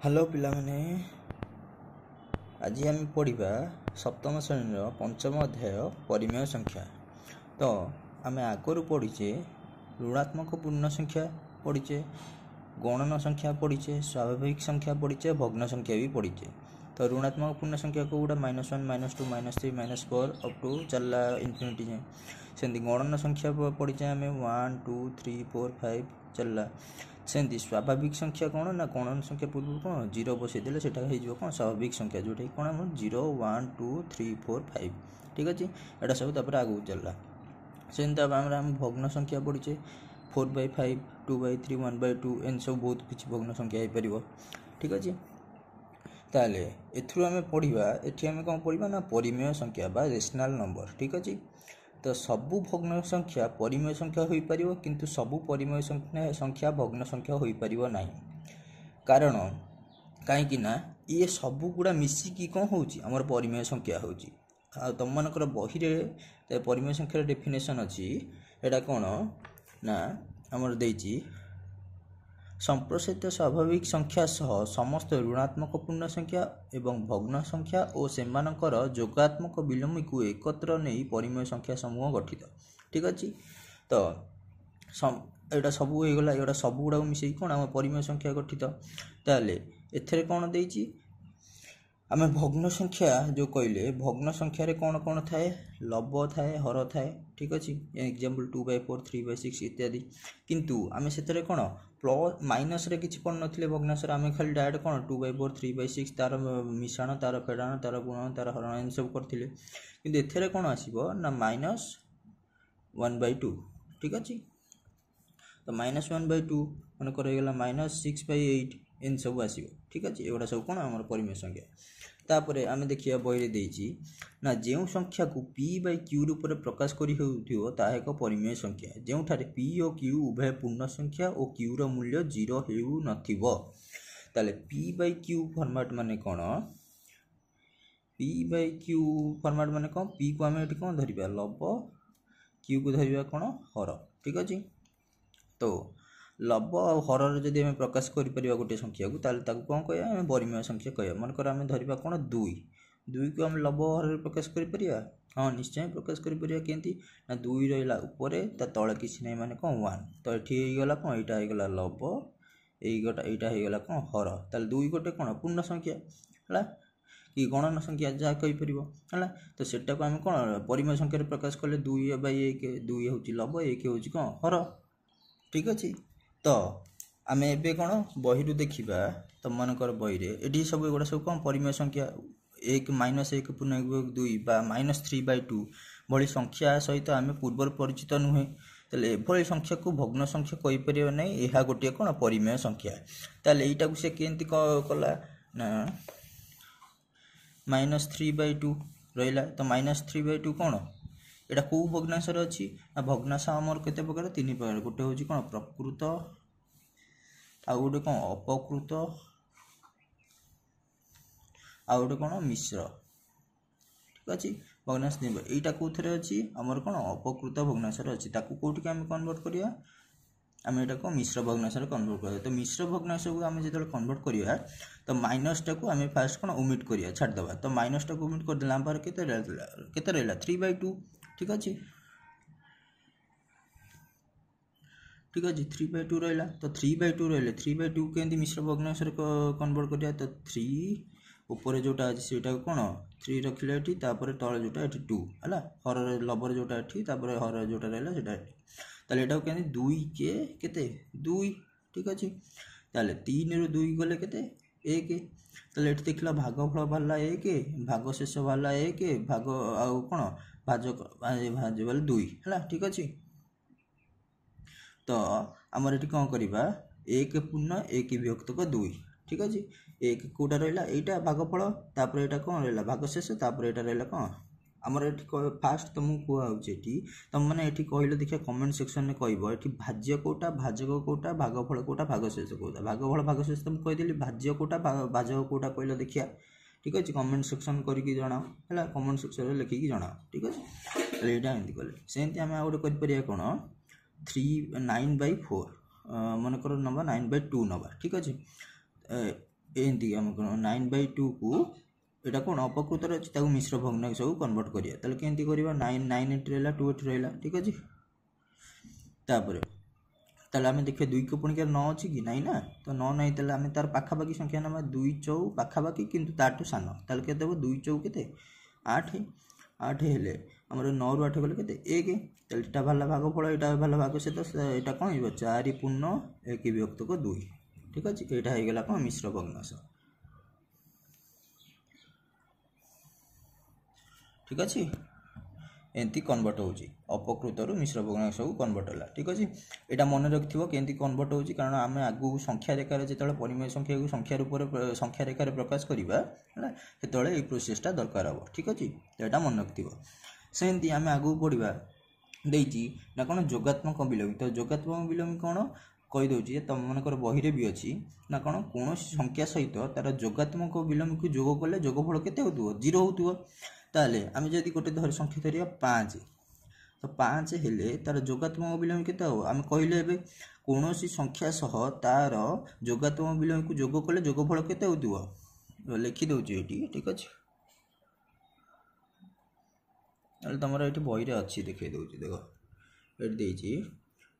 Hello पिलामाने आज आम पढ़ा सप्तम श्रेणी पंचम अध्याय परिमेय संख्या। तो आम आगु पढ़ीचे ऋणात्मक पूर्ण संख्या पढ़ीचे, गणन संख्या पढ़ीचे, स्वाभाविक संख्या पढ़ीचे, भग्न संख्या भी पढ़ीचे। तो ऋणात्मक पूर्ण संख्या को गोटा -1 -2 -3 -4 अप टू चलला इनफिनिटी जाए। सेमती गणन संख्या पढ़ीचे आम 1 2 3 4 5 चलला। सेमती स्वाभाविक संख्या कौन ना गणन संख्या पूर्व कौन 0 बसईदे से कौन स्वाभाविक संख्या जोटा कौन आम 0 1 2 3 4 5 ठीक अच्छे। यहाँ सब आगू चलला। सेमती आम भग्न संख्या पढ़ीचे 4/5 2/3 1/2 एन सब बहुत किसी भग्न संख्या हो पार ठीक अच्छे। ताले एथुरु आम पढ़ा एठी आम कौन पढ़ा ना परिमेय संख्या बा रेशनल नंबर ठीक अच्छे। तो सबू भग्न संख्या परिमेय संख्या हो पार किंतु सबू परिमेय संख्या भग्न संख्या हो पार ना कारण कहीं ये सबू गुड़ा मिसिकी कौन हो परिमेय संख्या हो तुम मनकर बही रे परिमेय संख्यार डेफिनेशन अच्छी एटा कौन ना आमर देछि संप्रसारित स्वाभाविक संख्या सह समस्त ऋणात्मक पूर्ण संख्या एवं भग्न संख्या और सेमानकर जोगात्मक विलोमी को एकत्र नहीं परिमेय संख्या समूह गठित ठीक अच्छे। तो यहाँ सब होगा यहाँ सब गुड़ा मिसे कौन आम परिमेय संख्या गठित। ताले एथेरे कौन देछि आम भग्न संख्या जो कहले भग्न संख्यार कौन कौन थाए लव थाए हर थाए ठीक अच्छे। एग्जाम्पल 2/4 3/6 इत्यादि किंतु आम से कौन प्लस माइनस रे किसी पढ़ नी भग्नांशर आम खाली डायरेक्ट कौन 2/4 3/6 तार मिश्रण तार फेड़ाण तार गुणन तार हरण एन सब करते किंतु एथेरे कौन आसो ना -1/2 ठीक अच्छे। तो -1/2 मन कर -6/8 एन सब आसो ठीक अच्छे। एगुड़ा सब कौन आम परिमेय संख्या। तापर आम देखिए बही देछि ना जो संख्या को p/q रूप में प्रकाश करी एक परिमेय संख्या जो p और q उभय पूर्ण संख्या और q रो मूल्य 0 हेउ नथिबो। ताले p/q फॉर्मेट माने कौन p/q फॉर्मेट माने कौन p को आम ये कौन धरिबा लव q को धरिबा कौन हर ठीक अच्छे। तो लव और हर जदि आम प्रकाश कर गोटे संख्या को कौन कह परिमेय संख्या कह मनकर आम धरिबा कौन 2 को आम लव हर प्रकाश कर हाँ निश्चय प्रकाश करती ना 2 रहा उपर तले किसी ना माने कौन 1 तो ये गला कौन यहाँ होगा लव यहाँ होगा कौन हर ताल 2 गोटे कौन पूर्ण संख्या है कि गणन संख्या जहाँ कहीपर है। तो सेटा को आम कौन परिमेय संख्या प्रकाश कले 2/1 2 हूँ लव 1 हूँ कौन हर ठीक अच्छे। तो आम एबे कौन बही देखा तुम मनकर बही ये सब एगुड़ा सब कौन परिमेय संख्या 1 -1 पूर्ण 2 -3/2 भली संख्या सहित आम पूर्व परिचित नुहे। तेल एभली संख्या को भग्न संख्या कहीपर ना यह गोटे कौन परिमेय संख्या। ताल यहीटा से केमती कला ना -3/2 रहा। तो -3/2 कौन एटा कौ भग्नांशर अच्छी ना भग्नांश आमर केते प्रकार 3 प्रकार गोटे हूँ कौन प्रकृत आ गोटे कौन अपकृत आ गोटे कौन मिश्र ठीक अच्छे। भग्नांश यहाँ कौन अच्छी आमर कौन अपकृत भग्नांशर अच्छी कौटी आम कन्वर्ट करिया आम यहाँ को मिश्र भग्नांशर कन्वर्ट करिया। तो मिश्र भग्नांश को आम जो कन्वर्ट करिया तो माइनसटा को आम फास्ट कौन ओमिट करिया छाड़देवा। तो माइनसटा को ओमिट करदे आम केते रहा 3/2 ठीक अच्छे ठीक अच्छे 3/2 रहा। तो 3/2 रहा 3/2 के मिश्र भग्नांश कन्वर्ट करिया। तो 3 ऊपर जोटा अच्छे से कौन 3 रखिले ये तले जोटा ये 2 है हर लवर जोटा ये हर जोटा रहा है ताले यहाँ कहते 2 के केते 2 ठीक अच्छे। ताले 3 रू 2 गले केते 1 ताले ये देखला भागफल बाहर 1 भाग शेष बाहर 1 भाग आउ कौन भाजक भाज बोले 2 है ठीक अच्छे। तो आमर ये कौन करवा 1 पूर्ण 1 विभक्त 2 ठीक अच्छे। 1 कौटा रहा यहाँ भागफल तापर यहाँ कौन रहा भाग शेष तापर यहाँ रहा कौन आमर ये फास्ट तुमको कहुचे तुम मैंने ये कहले देखिए कमेंट सेक्शन में कह भाज्य कौटा भाजक कौटा भागफल कौटा भागशेष कौटा भागफल भागशेष तुम कहीदेली भाज्य कौटा भाजक कौटा कहले देखिया ठीक अच्छे। कमेंट सेक्शन करके जनाओ है कमेंट सेक्शन में लिखिकी जनाओ ठीक अच्छे। यहाँ एमती कले सेमती आम गोटे कर कौन 9/4 मनकर नवा 9/2 नवा ठीक अच्छे। एमती आम कौन 9/2 को यहाँ कौन अपकृतर अच्छी मिश्र भग्नांश को कन्वर्ट करिया ताले केमती करबा 9 एटी रहा 2 एटी रहा ठीक अच्छे तापर ताले आम देखिए 2 को पुणी 9 अच्छी कि नाई ना तो 9 नहीं ताले आम तार पाखापाखि संख्या ना 2 चौ पाखापाखि किंतु ताठू सान ताले केते देबो 2 चौ केते 8 8 हेले हमर 9 रु 8 गले केते 1 ताले एटा भाला भागफल एटा भाला भाग से तो एटा कोन हिबो 4 पूर्ण 1 विभक्त को 2 ठीक अच्छे एटा हो गला कोन मिश्र भग्नांश ठीक अच्छे एमती कन्वर्ट होची अपकृतर मिश्र भग्नांश को कन्वर्ट होला ठीक अच्छे यहाँ मन रखिथो केमती कन्वर्ट होची कारण आम आगू संख्या रेखार जो परिमेय संख्या को संख्या रूप संख्या रेखार प्रकाश करवा है से प्रोसेसटा दरकार हम ठीक अच्छे तो यहाँ मन रखिथो सेमती आम आगू पढ़ा देती ना कौन जोगात्मक विलोमी तो जोगात्मक विलोमी कौन कहीदे तुम मनकर बही भी अच्छी ना कौन कौन संख्या सहित तार जोगात्मक विलोमी को जोग कले जोगफल केते होतुव 0 होतुव ताले आम जदि गोटे धर संख्या धरिया 5 तो 5 हेले तार जोगात्मक विलोमी केते हो आम कहले कौन संख्या सह तार जोगात्मक विलोमी को जोग कले जोगफल केते होतुव लिखि दउची एटी ठीक अच्छे तुम ये बही अच्छी देखे दूसरी देख ये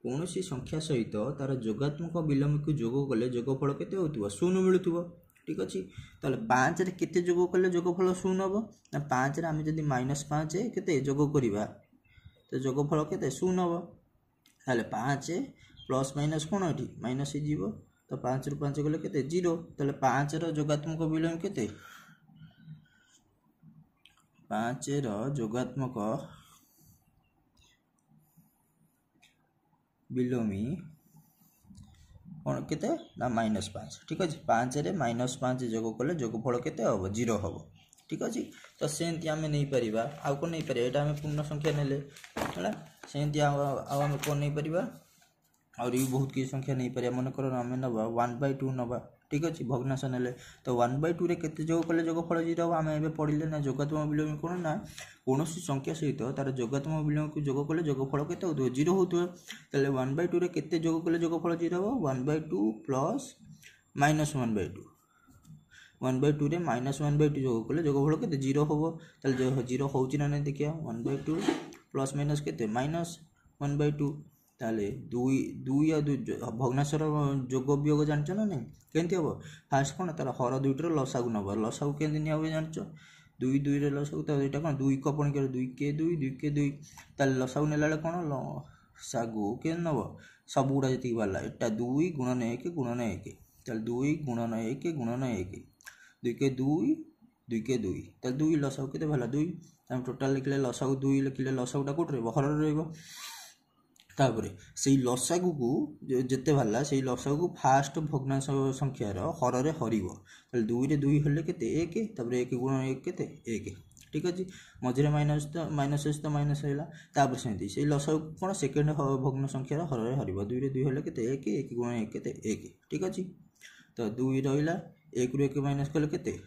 कौन संख्या सहित तार जोगात्मक विलोमी को जोग कले जोगफल केते होतुव 0 मिलुथुव ठीक अच्छे ताले 5 रे केते जोग कले जोगफल 0 हम ना 5 रे आम जदि -5 केते जोग करवा तो जोगफल केते 0 हम ताले 5 प्लस माइनस कौन ये माइनस हो तो 5 रु 5 गले केते 0 ताले 5 रो जोगात्मक विलोमी केते 5 रो जोगात्मक विलोमी कौन केते ना -5 ठीक अच्छे 5 रे -5 जोग कले जोगफल केते हम 0 हम ठीक अच्छे तो सेमती आम नहीं पारिबा आउ कौन नहीं पारिबा एटा आम पूर्ण संख्या नेले है सेमती आम कौन नहीं पारिबा और ये बहुत किसी संख्या नहीं पारिबा मन कर आम नवा 1/2 नवा ठीक अच्छे भग्नांश नेले तो 1/2 रे केते जोग कले जोगफल 0 हम आम पढ़िले ना जोगात्मक विलोमी कौन ना कौन संख्या सहित तार जोगात्मक विलोमी को जोग कले जोगफल केते होतुव 0 होतुव ताले 1/2 रे केते जोग कले जोगफल 0 हो 1/2 प्लस -1/2 1/2 रे -1/2 जोग कले जोगफल केते 0 हो ताले 0 होची ना नहीं देखिया 1/2 प्लस माइनस केते -1/2 ताले 2 भग्नांशर जोग वियोग जानछ ना नहीं केमती हम फास्ट कौन तार हर 2 लसागु नब लसागु केमती निया हुए जानछ 2 2 रे लसागु तो यहाँ कौन 2 को पुणी 2 के 2 2 के 2 ताले लसागु नेला कौन लसागु के नब सब गुड़ा जी बाहर एटा 2 गुणन 1 गुणन 1 ताले 2 गुणन 1 गुणन 1 2 के 2 2 के 2 ताले 2 लसागु केते भला 2 हम टोटाल लिखले लसागु 2 लिखले लसागुटा कोट रे हर रहइबो तापरे से लसागु को जिते बाहर से लसागु को फास्ट भग्नांश संख्यार हर रे हरिबो ताले 2 रे 2 हेले केते 1 तापरे 1 गुणन 1 केते 1 ठीक अच्छे मझे माइनस तो माइनस है तापर सेमती से लसागु कौन सेकेंड भग्न संख्यार हर रे हरिबो 2 रे 2 हेले केते 1 1 गुणन 1 केते 1 ठीक अच्छे तो 2 रहिला 1 रु 1 माइनस कले केते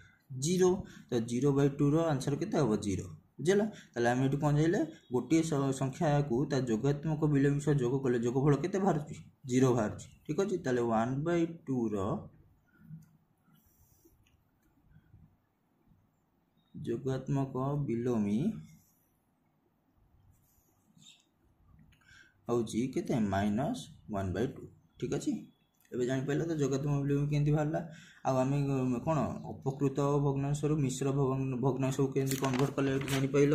0 तो 0/2 रो आंसर केते हबो 0 बुझला ताले हम एटु कोन जाइले गोटे संख्या को ता जोगात्मक विलोमी सह जोग कले जोगफल केते बाहरछि 0 बाहरछि ठीक अछि ताले 1/2 रो जोगात्मक विलोमी हउछि केते -1/2 ठीक अछि एबे जानि पइला तो जोगात्मक विलोमी केंती बाहरला आम कौन अपकृत भग्नांश मिश्र भग्नांश को केमती कन्वर्ट कले जानी पाइल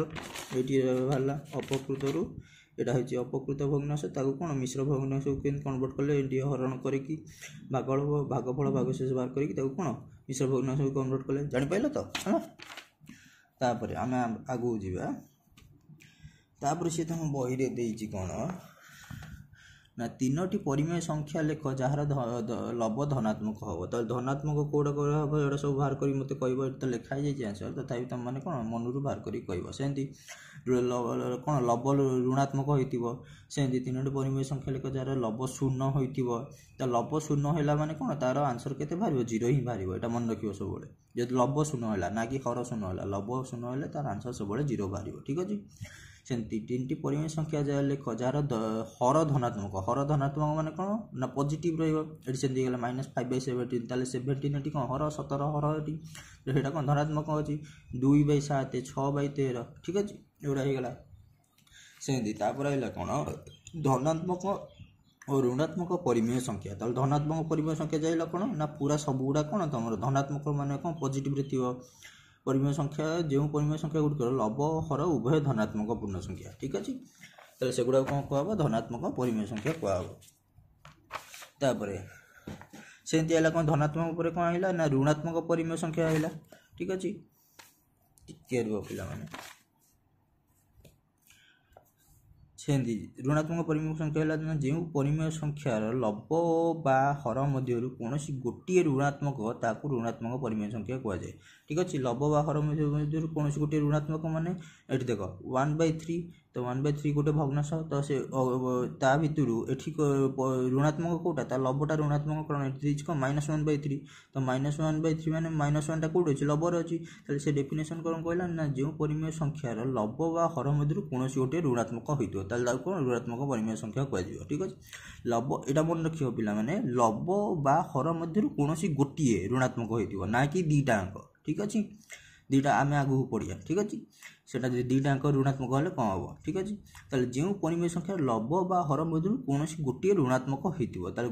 ये बाहर अपकृत यहाँ हूँ अपकृत भग्नांश ताको कौन मिश्र भग्नांश को केमती कन्वर्ट कले ये हरण करके भागफल भागशेष बाहर करके कौन मिश्र भग्नांश को कन्वर्ट कले जानी पाइल तो है तापर आम आगू जावा तापर सी तुम बही देती कौन ना 3टी परिमेय संख्या लेख जार लब धनात्मक हम तो धनात्मक कौटा हम ये सब बाहर कर मत कह तो लिखाई जाए आंसर तथापि तुम मैंने कौन मनरू बाहर कर कह सेमती कौन लब ऋणात्मक होमती 3टी परिमेय संख्या लेख जार लब 0 हो लब 0 है माने कौन तार आंसर केते बाहर 0 ही बाहर यहाँ मन रखिए सब जब लब 0 है ना कि हर 0 है लब 0 है तार आंसर सब 0 बाहर ठीक अच्छे सेमती 3टी परिमेय संख्या जहाँ लिख जार हर धनात्मक माने कौन ना पॉजिटिव रही सेमती गला -5/17 ताले 17 एटी कौन हर 17 हर एटी तो कौन धनात्मक अच्छी 2/7 6/13 ठीक अच्छे एगुड़ा होगा सेमती कौन धनात्मक और ऋणात्मक परिमेय संख्या तो धनात्मक परिमेय संख्या जाइला कौन ना पूरा सब गुड़ा कौन तुम धनात्मक माने कौन पॉजिटिव थी परिमेय संख्या जो परिमेय संख्या गुड़िक लव हर उभय धनात्मक पूर्ण संख्या ठीक अच्छे तो से गुड़ा कौन कहब धनात्मक परिमेय संख्या कहब तापर सेमती है कौन धनात्मक पर कौन आइला ना ऋणात्मक परिमेय संख्या आइला ठीक अच्छे टिके रुह पिलामाने सेमती ऋणात्मक परिमेय संख्या है जो परिमेय संख्यार लव बा हर मध्य कौन गोटे ऋणात्मक ताकू ऋणात्मक परिमेय संख्या कहुए ठीक अच्छे लव बा हर मध्य कौन गोटे ऋणात्मक माने ये देख 1/3 तो 1/3 गोटे भग्नांश तो से ता भितर एठी ऋणात्मक कौटा लवटा ऋणात्मक कौन कौन -1/3 तो -1/3 माने -1 टा कौट अच्छे लवर अच्छी से डेफिनेशन कौन कहला ना जो परिमेय संख्यार लव बा हर मध्य कौन गोटे ऋणात्मक होता कौन ऋणात्मक परिमेय संख्या कह ठीक अच्छे लव यहाँ मन रखिए पिला लव बा हर मध्य कौन गोटे ऋणात्मक हो ना कि दीटा अंक ठीक अच्छे दीटा आम आगू पढ़िया ठीक अच्छे से दीटा अंक ऋणात्मक हेल्ले कौन हम ठीक अच्छे ताले जो परिमेय संख्या लव बा हर मध्य कौन गोटे ऋणात्मक होता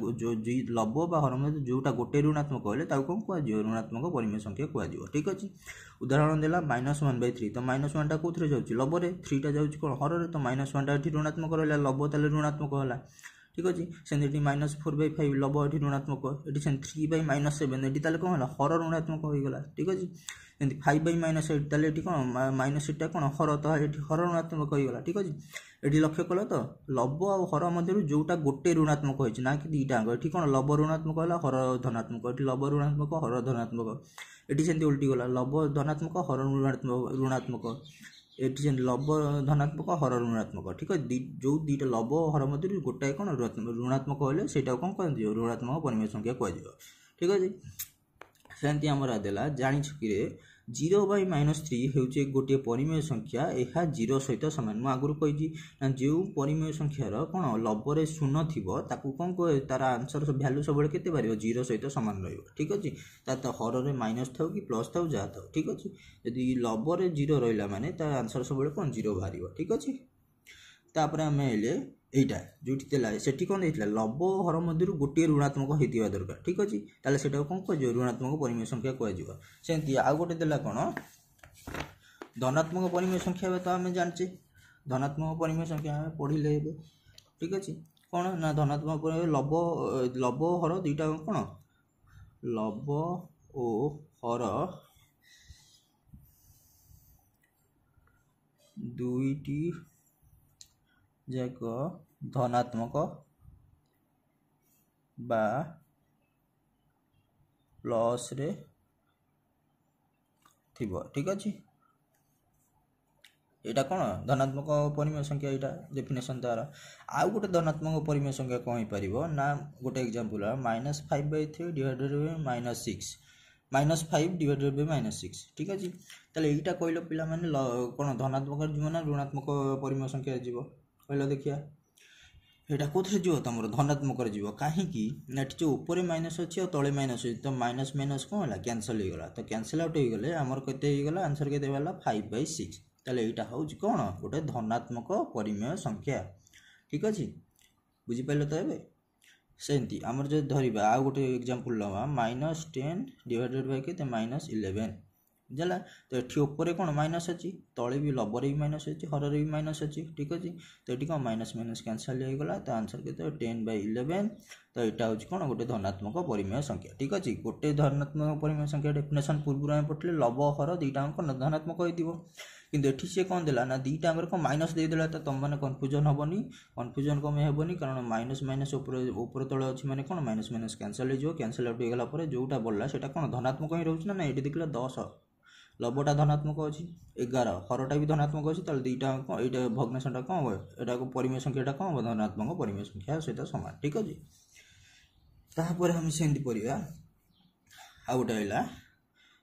लव बा हर मध्य जोटा गोटे ऋणात्मक हेल्ले कौन कह ऋणात्मक परिमेय संख्या कह ठीक अच्छे उदाहरण देला -1/3 तो -1 टा कौन जाऊँगी लवरे 3 टा जाऊँगी कौन हर तो -1 टा ये ऋणात्मक रहा लव ताले ऋणात्मक है ठीक अच्छे सेमती -4/5 लव ये ऋणात्मक ये 3/-7 ये कौन है हर ऋणात्मक होगा ठीक अच्छे एमती 5/-8 ताले ये कौन -8 कौन हर तो ये हर ऋणात्मक होगा ठीक अच्छे ये लक्ष्य कल तो लव और हर मध्य जोटा गोटे ऋणात्मक होती ना कि दीटा अंक ये कौन लव ऋणात्मक है हर धनात्मक ये लव ऋणात्मक हर धनात्मक ये सेमती उल्टी गला लव धनात्मक हर ऋणात्मक ये लव धनात्मक हर ऋणात्मक ठीक है जो दीटा लव हर मध्य गोटाए कौन ऋणात्मक हेल्ले से कौन कह ऋणात्मक परिमेय संख्या कह ठीक अच्छे सेमती आमर देला जाच कि 0/-3 हूँ गोटे परिमेय संख्या यह 0 सहित सामान मुझे आगुरी कही जो परिमेय संख्यार कौन लवरे शून्य थी कौन कह तार आंसर भैल्यू सब के 0 सहित सामान ठीक अच्छे तो हर माइनस था कि प्लस था जहाँ था ठीक अच्छे यदि लवरे 0 रहा माने तार आंसर सब कौन 0 बाहर ठीक अच्छे तापर आम एटा जो से कौन देता लव हर मध्य गोटे ऋणात्मक होता दरकार ठीक अच्छे ताले से कौन कह ऋणात्मक परिमेय संख्या कह सेमती आउ गोटे देला कौन धनात्मक परिमेय संख्या तो आम जाचे धनात्मक परिमेय संख्या आम पढ़ले ठीक अच्छे कौन ना धनात्मक लव हर दुईटा कौन लव ओ हर दुईटी जाक धनात्मक बा प्लस रे थिबो ठीक अच्छे यहाँ कौन धनात्मक परिमेय संख्या यहाँ डेफिनेशन तार आउ गोटे धनात्मक परिमेय संख्या कौन हो पार ना गोटे example -5/3 divided by -6 -5 divided by -6 ठीक अच्छे ताले एटा कहल पिला माने कौन धनात्मक जीव ना ऋणात्मक परिमेय संख्या जीव कहल देखिया यहाँ कौन जीव तुम धनात्मक जीव कहीं जो ऊपर माइनस अच्छी और तले माइनस अच्छी तो माइनस माइनस कौन है कैनसल हो गला तो कैनसल आउट हो गले आमर केते हो गला आंसर केते वाला 5/6 ताले यहाँ हूँ कौन गोटे धनात्मक परिमेय संख्या ठीक अच्छे बुझीपारे तो ये सेमती आमर जो धरवा आउ गोटे एग्जांपल लवा -10 डिवाइडेड बाय के -11 जाला तो ये ऊपर कौन माइनस अच्छी तले भी लवर भी माइनस अच्छी हर भी माइनस अच्छी ठीक अच्छे तो ये कौन माइनस माइनस कैनसल हो गला तो आंसर के 10/11 तो यहाँ हूँ कौन गोटे धनात्मक परिमेय संख्या ठीक अच्छे गोटे धनात्मक परिमेय संख्या डेफिनेशन पूर्व आम पढ़ले लव हर दुईटा अंक धनात्मक हो किंतु एठी से कौन देला ना दुईटा अंक कौन माइनस देदेला तो तुम मैंने कन्फ्यूजन हेनी कन्फ्यूजन कम हेनी कारण माइनस माइनस ऊपर तले अच्छी मैंने कौन माइनस माइनस कैनसल हो कैनसल आउट हो गला जोटा बढ़ला से कौन धनात्मक ही रोचे ना ये देखला 10 लवटा धनात्मक अच्छी 11 हरटा भी धनात्मक अच्छी दुईटा अंक यहाँ भग्नांशटा कौन हम यहाँ परिमेय संख्याटा कौन हम धनात्मक परिमेय संख्या सहित सामान ठीक अच्छे तापर हम सेमती पढ़ा आउ गोटे है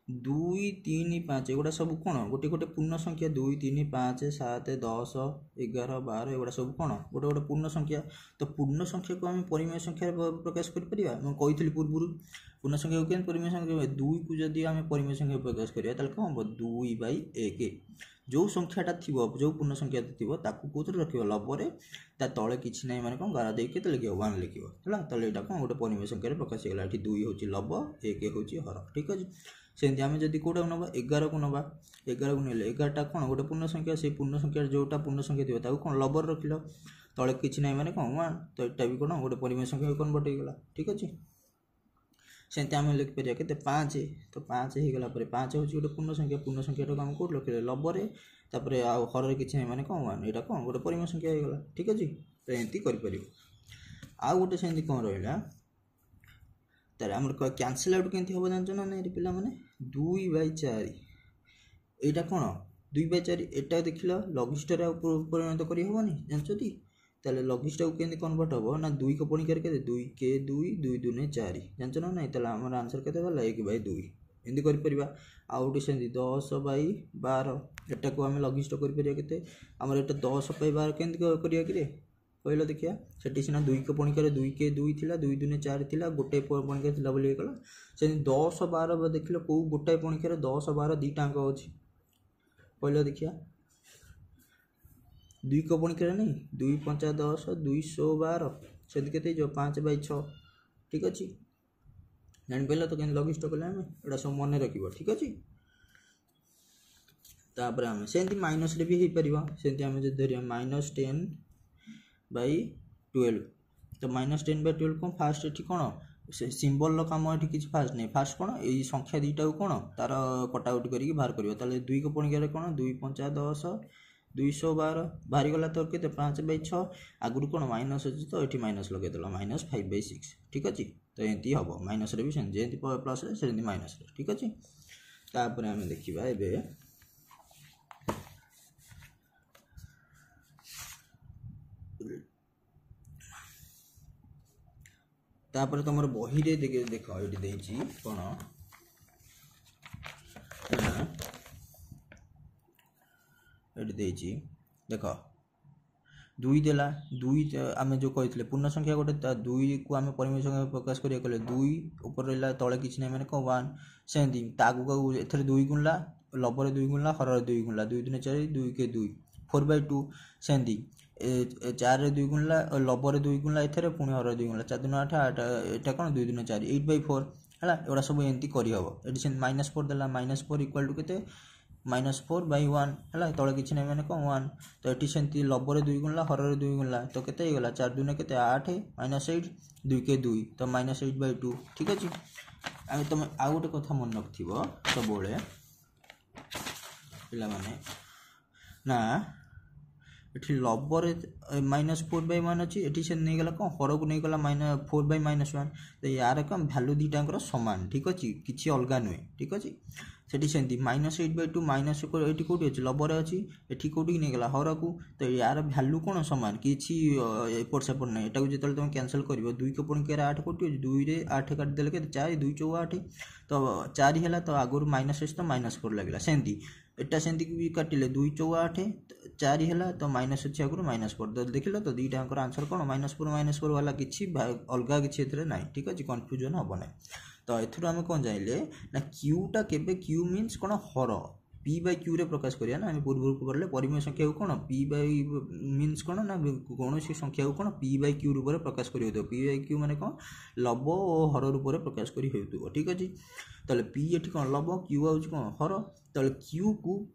ଦୁଇ ତିନି ପାଞ୍ଚ ଏଗୁଡ଼ା ସବୁ କ'ଣ ଗୋଟେ ଗୋଟେ ପୂର୍ଣ୍ଣ ସଂଖ୍ୟା 2 3 5 7 10 11 12 ଏଗୁଡ଼ା ସବୁ କ'ଣ ଗୋଟେ ଗୋଟେ ପୂର୍ଣ୍ଣ ସଂଖ୍ୟା। ତ ପୂର୍ଣ୍ଣ ସଂଖ୍ୟାକୁ ଆମେ ପରିମେୟ ସଂଖ୍ୟାରେ ପ୍ରକାଶ କରିପାରିବା। ମୁଁ କହିଥିଲି ପୂର୍ବରୁ ପୂର୍ଣ୍ଣ ସଂଖ୍ୟାକୁ କେମିତି ପରିମେୟ ସଂଖ୍ୟା 2କୁ ଯଦି ଆମେ ପରିମେୟ ସଂଖ୍ୟା ପ୍ରକାଶ କରିବା ତାହେଲେ କ'ଣ ହେବ 2/1। ଯେଉଁ ସଂଖ୍ୟାଟା ଥିବ ଯେଉଁ ପୂର୍ଣ୍ଣ ସଂଖ୍ୟା ଥିବ ତାକୁ କେଉଁଥିରେ ରଖିବ ଲବରେ, ତା ତଳେ କିଛି ନାହିଁ ମାନେ କ'ଣ ଗାର ଦେଇକି କେତେ ଲେଖିବ 1 ଲେଖିବ ହେଲା। ତାହେଲେ ଏଇଟା କ'ଣ ଗୋଟେ ପରିମେୟ ସଂଖ୍ୟାରେ ପ୍ରକାଶ ହେଇଗଲା। ଏଠି 2 ହେଉଛି ଲବ 1 ହେଉଛି ହର। ଠିକ୍ ଅଛି। ସେମିତି ଆମେ ଯଦି କେଉଁଟାକୁ ନେବା 11କୁ ନେବା 11କୁ ନେଲେ 11ଟା କ'ଣ ଗୋଟେ ପୂର୍ଣ୍ଣ ସଂଖ୍ୟା। ସେଇ ପୂର୍ଣ୍ଣ ସଂଖ୍ୟାରେ ଯେଉଁଟା ପୂର୍ଣ୍ଣ ସଂଖ୍ୟା ଥିବ ତାକୁ କ'ଣ ଲବରେ ରଖିଲ, ତଳେ କିଛି ନାହିଁ ମାନେ କ'ଣ 1। ତ ଏଇଟା ବି କ'ଣ ଗୋଟେ ପରିମେୟ ସଂଖ୍ୟାକୁ କନଭର୍ଟ ହେଇଗଲା। ଠିକ୍ ଅଛି। ସେମିତି ଆମେ ଲେଖିପାରିବା କେତେ 5। ତ 5 ହେଇଗଲା ପରେ 5 ହେଉଛି ଗୋଟେ ପୂର୍ଣ୍ଣ ସଂଖ୍ୟା। ପୂର୍ଣ୍ଣ ସଂଖ୍ୟାଟାକୁ ଆମେ କେଉଁଠି ରଖିଲେ ଲବରେ, ତାପରେ ଆଉ ହରରେ କିଛି ନାହିଁ ମାନେ କ'ଣ 1। ଏଇଟା କ'ଣ ଗୋଟେ ପରିମେୟ ସଂଖ୍ୟା ହେଇଗଲା। ଠିକ୍ ଅଛି। ତ ଏମିତି କରିପାରିବ। ଆଉ ଗୋଟେ ସେମିତି କ'ଣ ରହିଲା ତାହେଲେ ଆମର କ୍ୟାନସେଲ୍ ଆଉଟ୍ କେମିତି ହେବ ଜାଣିଛ ନା ନାଇଁ ପିଲାମାନେ 2/4। ଏଇଟା କ'ଣ 2/4 ଏଟା ଦେଖିଲ ଲଘିଷ୍ଠରେ ଆଉ ପରିଣତ କରିହେବନି ଜାଣିଛନ୍ତି। ତାହେଲେ ଲଘିଷ୍ଠକୁ କେମିତି କନଭର୍ଟ ହେବ ନା 2 କ ପଣିକାରେ କେତେ 2k 2 2 2 4 ଜାଣିଛ ନା ନାଇଁ। ତାହେଲେ ଆମର ଆନ୍ସର କେତେ ଗଲା 1/2 ଏମିତି କରିପାରିବା। ଆଉ ଗୋଟେ ସେମିତି 10/12 ଏଟାକୁ ଆମେ ଲଘିଷ୍ଠ କରିପାରିବା କେତେ ଆମର ଏଟା 10/12 କେମିତି କରିବା କିରେ କହିଲ ଦେଖିବା। ସେଠି ସିନା 2 କ ପଣିକାରେ 2k 2 ଥିଲା 2 2 4 ଥିଲା ଗୋଟାଏ ପଣିକାରେ ଥିଲା ବୋଲି ହେଇଗଲା। ସେମିତି 10/12 ଦେଖିଲ କେଉଁ ଗୋଟାଏ ପଣିକାରେ 10/12 ଦୁଇଟା ଅଙ୍କ ଅଛି କହିଲ ଦେଖିବା। 2 କ ପଣିକାରେ ନାହିଁ 2 5 10 212 ସେମିତି କେତେ ହେଇଯିବ 5/6। ଠିକ୍ ଅଛି। ଜାଣିପାରିଲ ତ କେମିତି ଲଘିଷ୍ଠ କଲେ ଆମେ ଏଇଟା ସବୁ ମନେ ରଖିବ। ଠିକ୍ ଅଛି। ତାପରେ ଆମେ ସେମିତି ମାଇନସରେ ବି ହେଇପାରିବ। ସେମିତି ଆମେ ଯଦି ଧରିବା -10/12 ତ -10/12 କ'ଣ ଫାଷ୍ଟ ଏଠି କ'ଣ ସେ ସିମ୍ବଲର କାମ ଏଠି କିଛି ଫାଷ୍ଟ ନାହିଁ। ଫାଷ୍ଟ କ'ଣ ଏଇ ସଂଖ୍ୟା ଦୁଇଟାକୁ କ'ଣ ତାର କଟାକଟି କରିକି ବାହାର କରିବ। ତାହେଲେ 2 କ ପଣିକାରେ କ'ଣ 2 5 10 212 ବାହାରିଗଲା ତ କେତେ 5/6। ଆଗରୁ କ'ଣ ମାଇନସ୍ ଅଛି ତ ଏଠି ମାଇନସ୍ ଲଗେଇଦେଲ -5/6। ଠିକ୍ ଅଛି। ତ ଏମିତି ହେବ। ମାଇନସ୍ରେ ବି ସେମିତି ଯେମିତି ପ୍ଲସ୍ରେ ସେମିତି ମାଇନସ୍ରେ। ଠିକ୍ ଅଛି। ତାପରେ ଆମେ ଦେଖିବା ଏବେ ତାପରେ ତୁମର ବହିରେ ଦେଖ ଏଠି ଦେଇଛି କ'ଣ ଏଠି ଦେଇଛି ଦେଖ 2 ଦେଲା 2 ଆମେ ଯେଉଁ କହିଥିଲେ ପୂର୍ଣ୍ଣ ସଂଖ୍ୟା ଗୋଟେ 2କୁ ଆମେ ପରିମେୟ ସଂଖ୍ୟା ପ୍ରକାଶ କରିବାକୁ କଲେ 2 ଉପରେ ରହିଲା ତଳେ କିଛି ନାହିଁ ମାନେ କ'ଣ 1। ସେମିତି ତା ଆଗକୁ ଏଥିରେ 2 ଗୁଣିଲା ଲବରେ 2 ଗୁଣିଲା ହରରେ 2 ଗୁଣିଲା 2 2 4 2k 2 4/2। ସେମିତି 4ରେ 2 ଗୁଣିଲା ଲବରେ 2 ଗୁଣିଲା ଏଥିରେ ପୁଣି ହରରେ 2 ଗୁଣିଲା 4 2 8 ଏଇଟା କ'ଣ 2 2 4 8/4 ହେଲା। ଏଗୁଡ଼ା ସବୁ ଏମିତି କରିହେବ। ଏଠି ସେମିତି -4 ଦେଲା -4 ଇକ୍ୱାଲ୍ ଟୁ କେତେ -4/1 ହେଲା। ତଳେ କିଛି ନାହିଁ ମାନେ କ'ଣ 1। ତ ଏଠି ସେମିତି ଲବରେ 2 ଗୁଣିଲା ହରରେ 2 ଗୁଣିଲା ତ କେତେ ହେଇଗଲା 4 2 କେତେ 8 -8 2k 2 ତ -8/2। ଠିକ୍ ଅଛି। ଆମେ ତୁମେ ଆଉ ଗୋଟେ କଥା ମନେ ରଖିଥିବ ସବୁବେଳେ ପିଲାମାନେ ନା ଏଠି ଲବରେ -4/1 ଅଛି। ଏଠି ସେ ନେଇଗଲା କ'ଣ ହରକୁ ନେଇଗଲା -4/-1। ତ ୟାର କ'ଣ ଭ୍ୟାଲୁ ଦୁଇଟାଙ୍କର ସମାନ। ଠିକ୍ ଅଛି। କିଛି ଅଲଗା ନୁହେଁ। ଠିକ୍ ଅଛି। ସେଠି ସେମିତି -8/2 ମାଇନସ୍ ଏଠି କେଉଁଠି ଅଛି ଲବରେ ଅଛି ଏଠି କେଉଁଠିକି ନେଇଗଲା ହରକୁ। ତ ୟାର ଭ୍ୟାଲୁ କ'ଣ ସମାନ କିଛି ଏପଟ ସେପଟ ନାହିଁ। ଏଟାକୁ ଯେତେବେଳେ ତୁମେ କ୍ୟାନସଲ୍ କରିବ 2 କ ପଣିକାରେ 8 କେଉଁଠି ଅଛି 2ରେ 8 କାଟିଦେଲେ କେତେ 4 2 4 8 ତ 4 ହେଲା। ତ ଆଗରୁ ମାଇନସ୍ ଅଛି ତ -4 ଲାଗିଲା। ସେମିତି ଏଟା ସେମିତି ବି କାଟିଲେ 2 4 8 4 ହେଲା ତ ମାଇନସ୍ ଅଛି ଆଗରୁ -4 ତ ଦେଖିଲ ତ ଦୁଇଟାଙ୍କର ଆନ୍ସର କ'ଣ -4 ବାଲା କିଛି ଅଲଗା କିଛି ଏଥିରେ ନାହିଁ। ଠିକ୍ ଅଛି। କନଫ୍ୟୁଜନ୍ ହେବ ନାହିଁ। ତ ଏଥିରୁ ଆମେ କ'ଣ ଜାଣିଲେ ନା କ୍ୟୁଟା କେବେ କ୍ୟୁ ମିନ୍ସ କ'ଣ ହର p/qରେ ପ୍ରକାଶ କରିବା ନା। ଆମେ ପୂର୍ବରୁ ପଢ଼ିଲେ ପରିମେୟ ସଂଖ୍ୟାକୁ କ'ଣ p/ ମିନ୍ସ କ'ଣ ନା କୌଣସି ସଂଖ୍ୟାକୁ କ'ଣ p/q ରୂପରେ ପ୍ରକାଶ କରି ହେଉଥିବ। p/q ମାନେ କ'ଣ ଲବ ଓ ହର ରୂପରେ ପ୍ରକାଶ କରି ହେଉଥିବ। ଠିକ୍ ଅଛି। ତାହେଲେ p ଏଠି କ'ଣ ଲବ q ହେଉଛି କ'ଣ ହର। ତାହେଲେ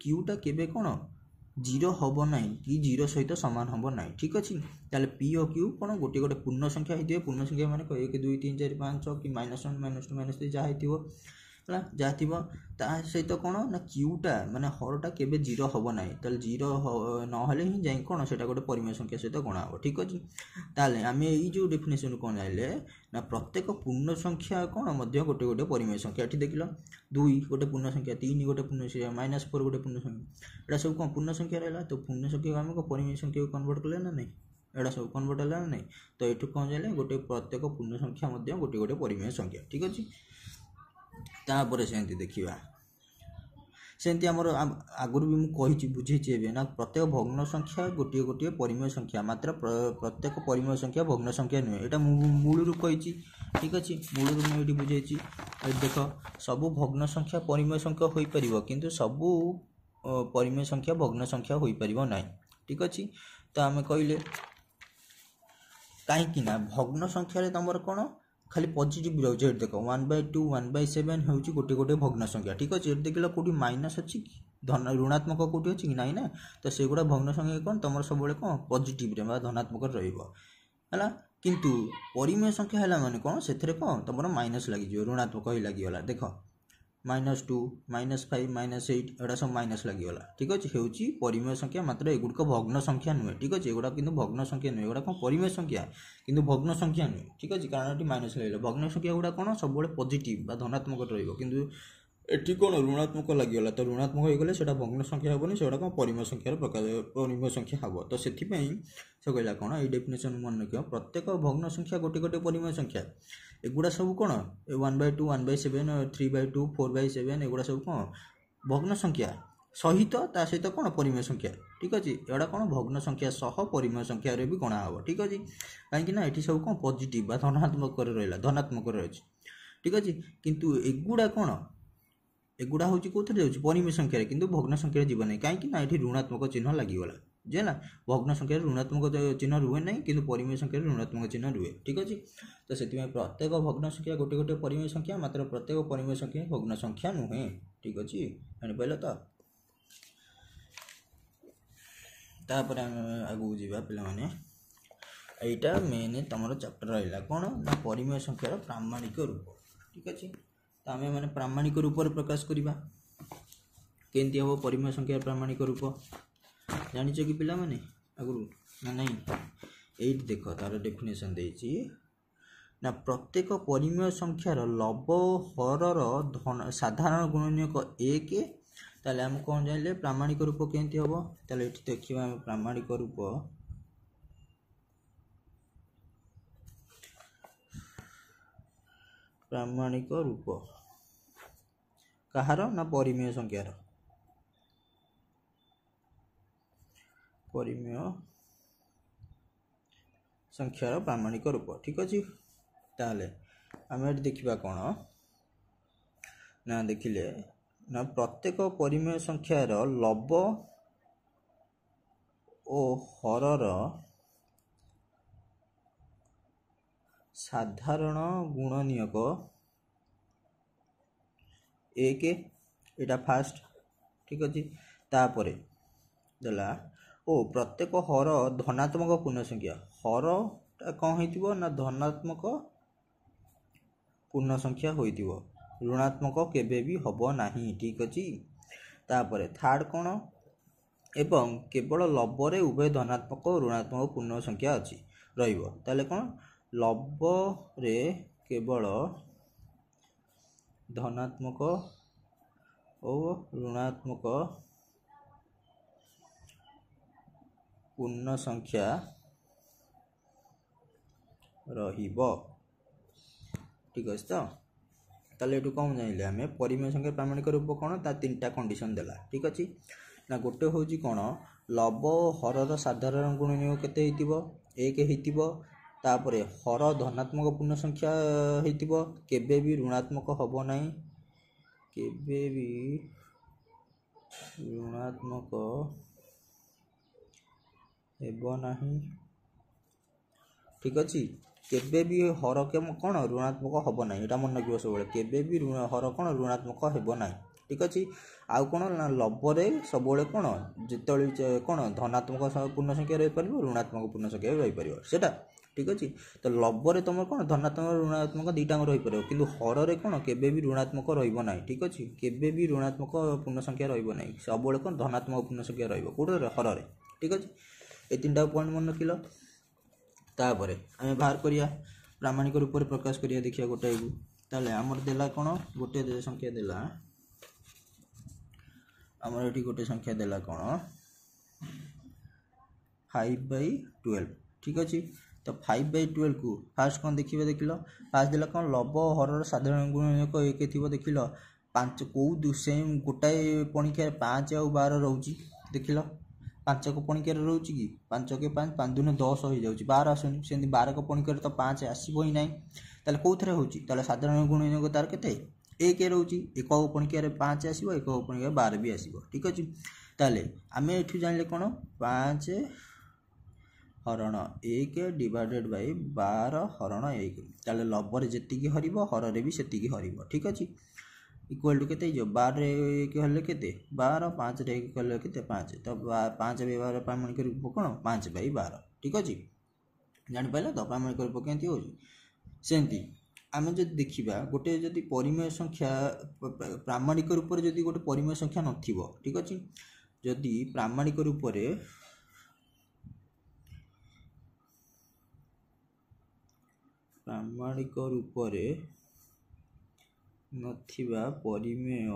କ୍ୟୁଟା କେବେ କ'ଣ 0 ହେବ ନାହିଁ କି 0 ସହିତ ସମାନ ହେବ ନାହିଁ। ଠିକ୍ ଅଛି। ତାହେଲେ p ଓ q କ'ଣ ଗୋଟିଏ ଗୋଟେ ପୂର୍ଣ୍ଣ ସଂଖ୍ୟା ହେଇଥିବ। ପୂର୍ଣ୍ଣ ସଂଖ୍ୟା ମାନେ 1 2 3 4 5 6 କି -1 -2 -3 ଯାହା ହେଇଥିବ ହେଲା ଯାହା ଥିବ ତା ସହିତ କ'ଣ ନା କ୍ୟୁଟା ମାନେ ହରଟା କେବେ 0 ହେବ ନାହିଁ। ତାହେଲେ 0 ନହେଲେ ହିଁ ଯାଇ କ'ଣ ସେଇଟା ଗୋଟେ ପରିମେୟ ସଂଖ୍ୟା ସହିତ ଗଣା ହେବ। ଠିକ୍ ଅଛି। ତାହେଲେ ଆମେ ଏଇ ଯେଉଁ ଡେଫିନେସନ୍ କ'ଣ ଜାଣିଲେ ନା ପ୍ରତ୍ୟେକ ପୂର୍ଣ୍ଣ ସଂଖ୍ୟା କ'ଣ ମଧ୍ୟ ଗୋଟେ ଗୋଟେ ପରିମେୟ ସଂଖ୍ୟା। ଏଠି ଦେଖିଲ 2 ଗୋଟେ ପୂର୍ଣ୍ଣ ସଂଖ୍ୟା 3 ଗୋଟେ ପୂର୍ଣ୍ଣ ସଂଖ୍ୟା -4 ଗୋଟେ ପୂର୍ଣ୍ଣ ସଂଖ୍ୟା ଏଇଟା ସବୁ କ'ଣ ପୂର୍ଣ୍ଣ ସଂଖ୍ୟା ରହିଲା। ତ ପୂର୍ଣ୍ଣ ସଂଖ୍ୟାକୁ ଆମେ ପରିମେୟ ସଂଖ୍ୟାକୁ କନଭର୍ଟ କଲେ ନା ନାହିଁ ଏଇଟା ସବୁ କନଭର୍ଟ ହେଲା ନା ନାହିଁ। ତ ଏଠୁ କ'ଣ ଜାଣିଲେ ଗୋଟେ ପ୍ରତ୍ୟେକ ପୂର୍ଣ୍ଣ ସଂଖ୍ୟା ମଧ୍ୟ ଗୋଟେ ଗୋଟେ ପରିମେୟ ସଂଖ୍ୟା। ଠିକ୍ ଅଛି। ତାପରେ ସେମିତି ଦେଖିବା सेमती आमर आगुरी भी मुझे बुझेছি एबे ना प्रत्येक भग्न संख्या गोटे गोटे परिमेय संख्या मात्र प्रत्येक परिमेय संख्या भग्न संख्या नुहे एटा मूलरू कही ठीक अच्छे मूलरू मुझे बुझेছি देख सबू भग्न संख्या परिमेय संख्या हो पार किंतु सबू परिमेय संख्या भग्न संख्या हो पार ना ठीक अच्छे तो आम कहले कहीं भग्न संख्यार तुम कौन खाली पॉजिटिव रोचे देख 1/2 1/7 हूँ गोटे गोटे भग्न संख्या ठीक अच्छे देख कौटी माइनस अच्छी कि धन ऋणात्मक कौटी अच्छी कि नाई ना तो से गुड़ा भग्न संख्या कौन तुम सब कौन पॉजिटिव धनात्मक रहा किंतु परिमेय संख्या है माने कौन से कौन तुम माइनस लगे ऋणात्मक ही लगिगला देख -2 -5 -8 एटा सब माइनस लगिगला ठीक अच्छे हूँ परिमेय संख्या मात्र एगुड़िक भग्न संख्या नुहे ठीक अच्छे एगुड़ा कि भग्न संख्या नुहे एगुड़ा कौन परिमेय संख्या किंतु भग्न संख्या नुहे ठीक अच्छे कारण ये माइनस लगे भग्न संख्या गुड़ा कौन सब पॉजिटिव धनात्मक रही कौन ऋणात्मक लगिगला तो ऋणात्मक हो गले सेटा भग्न संख्या हेनी से कौन परिमेय संख्यार प्रकार परिमेय संख्या हम तो से कहला कौन ये डेफिनेशन मन रख प्रत्येक भग्न संख्या गोटे गोटे परिमेय संख्या एगुड़ा सब कौन 1/2 1/7 3/2 4/7 एगुड़ा सब कौन भग्न संख्या सहित ता सहित कौन परिमेय संख्या ठीक अच्छे एटा कौन भग्न संख्या सह परिमेय संख्या भी गणा हम ठीक अच्छे कहीं ये सब कौन पॉजिटिव धनात्मक रहा धनात्मक रही ठीक अच्छे किंतु एगुड़ा कौन एगुड़ा हूँ कौन जाऊँ परिमेय संख्यार किंतु भग्न संख्यार जीव ना कहीं ये ऋणात्मक चिन्ह लगिगला जेना भग्न संख्यार ऋणात्मक चिन्ह रुहे ना कि परिमेय संख्यार ऋणात्मक चिन्ह रुहे ठीक अच्छे तो से प्रत्येक भग्न संख्या गोटे गोटे परिमेय संख्या मात्र प्रत्येक परिमेय संख्या भग्न संख्या नुहे ठीक अच्छे जापार तो तापर आगू जावा पे यहाँ मेन तुम चैप्टर रहा कौन ना परिमेय संख्यार प्रामाणिक रूप ठीक अच्छे तो आम मैंने प्रामाणिक रूप प्रकाश करवा केमती हम परिमेय संख्यार प्रामाणिक रूप जानिच कि पिला माने आगुरी ना नहीं ये देख तार डेफिनेशन देती ना प्रत्येक परिमेय संख्यार लब हरर धन साधारण गुणनीयक 1 ताले हम कौन जानिले प्रामाणिक रूप केमती हम ताले ये देखा आम प्रामाणिक रूप प्रामाणिक रूप कहार ना परिमेय संख्यार परिमेय संख्यार प्रामाणिक रूप ठीक अच्छे ताले आम ये देखा कौन ना देखिले ना प्रत्येक परिमेय संख्यार लब ओ हरर साधारण गुणनीयक 1 एटा फास्ट ठीक अच्छे तापर देला ओ प्रत्येक हर धनात्मक पूर्ण संख्या हर कौन हो ना धनात्मक पूर्ण संख्या हो ऋणात्मक केबे भी हम ना ठीक अच्छे तापर थार्ड कौन एवं केवल लबरे उभय धनात्मक और ऋणात्मक पूर्ण संख्या अच्छी रही कौन लबरे केवल धनात्मक और ऋणात्मक पूर्ण संख्या रहिब ठीक अच्छे तो ताले एटू कौन जानिले आम परिमेय संख्या प्रामाणिक रूप कौन ता 3टा कंडीशन देला ठीक अच्छे ना गोटे हूँ कौन लब हरर साधारण गुणनीयक केते होइतिबो 1 होइतिबो तापरे हर धनात्मक पूर्ण संख्या होइतिबो केबे भी ऋणात्मक हबो नाही केबे भी ऋणात्मक हेबो नाही ठीक अच्छे केबे भी हर के कौन ऋणात्मक हम ना यहाँ मन रखिए सब केबे भी हर कौन ऋणात्मक हेब ना ठीक अच्छे आउ कौन लबरे सब कौन जिते कौन धनात्मक पूर्ण संख्या रही पार ऋणात्मक पूर्ण संख्या रही पार सेटा ठीक अच्छे तो लबरे तुम कौन धनात्मक ऋणात्मक दुईटा रही पार कि हर कौन केबे भी ऋणात्मक रहा ठीक अच्छे केबे भी ऋणात्मक पूर्ण संख्या रहा सब कौन धनात्मक पूर्ण संख्या रोटे हर ठीक अच्छे ये 3टा पॉइंट मन रखिल तापर आम बाहर करिया प्रामाणिक रूप में प्रकाश करिया देखिया गोटे को ताले आमर देला कौन गोटे संख्या देला आमर ये गोटे संख्या देला कौन 5/12 ठीक अच्छे तो 5/12 को फास्ट कौन देखिए देख लो फास्ट देला कौन लब हर साधारण गुणनीयक 1 थी देख लो ପାଞ୍ଚ କେଉଁ ସେମ୍ ଗୋଟାଏ ପଣିକିଆରେ 5 ଆଉ 12 ରହୁଛି ଦେଖିଲ। 5କ ପଣିକିଆରେ ରହୁଛି କି 5 କେ 5 5 ଦୁନେ 10 ହେଇଯାଉଛି 12 ଆସୁନି। ସେମିତି 12କ ପଣିକିଆରେ ତ 5 ଆସିବ ହିଁ ନାହିଁ। ତାହେଲେ କେଉଁଥିରେ ହେଉଛି? ତାହେଲେ ସାଧାରଣ ଗୁଣନୀୟକ ତାର କେତେ 1 ରହୁଛି। ଏକକ ପଣିକିଆରେ 5 ଆସିବ, ଏକକ ପଣିକିଆରେ 12 ବି ଆସିବ। ଠିକ୍ ଅଛି। ତାହେଲେ ଆମେ ଏଠୁ ଜାଣିଲେ କ'ଣ 5 ହରଣ 1 ଡିଭାଇଡେଡ୍ ବାଇ 12 ହରଣ 1। ତାହେଲେ ଲବରେ ଯେତିକି ହରିବ ହରରେ ବି ସେତିକି ହରିବ। ଠିକ୍ ଅଛି। ଇକ୍ୱାଲ୍ ଟୁ କେତେ ହେଇଯିବ 12ରେ 1 ହେଲେ କେତେ 12, 5ରେ 1 କଲେ କେତେ 5। ତ 5 ବ୍ୟବହାର ପ୍ରାମାଣିକ ରୂପ କ'ଣ 5/12। ଠିକ୍ ଅଛି। ଜାଣିପାରିଲ ତ ପ୍ରାମାଣିକ ରୂପ କେମିତି ହେଉଛି। ସେମିତି ଆମେ ଯଦି ଦେଖିବା ଗୋଟେ ଯଦି ପରିମେୟ ସଂଖ୍ୟା ପ୍ରାମାଣିକ ରୂପରେ ଯଦି ଗୋଟେ ପରିମେୟ ସଂଖ୍ୟା ନଥିବ, ଠିକ୍ ଅଛି, ଯଦି ପ୍ରାମାଣିକ ରୂପରେ ନଥିବା ପରିମେୟ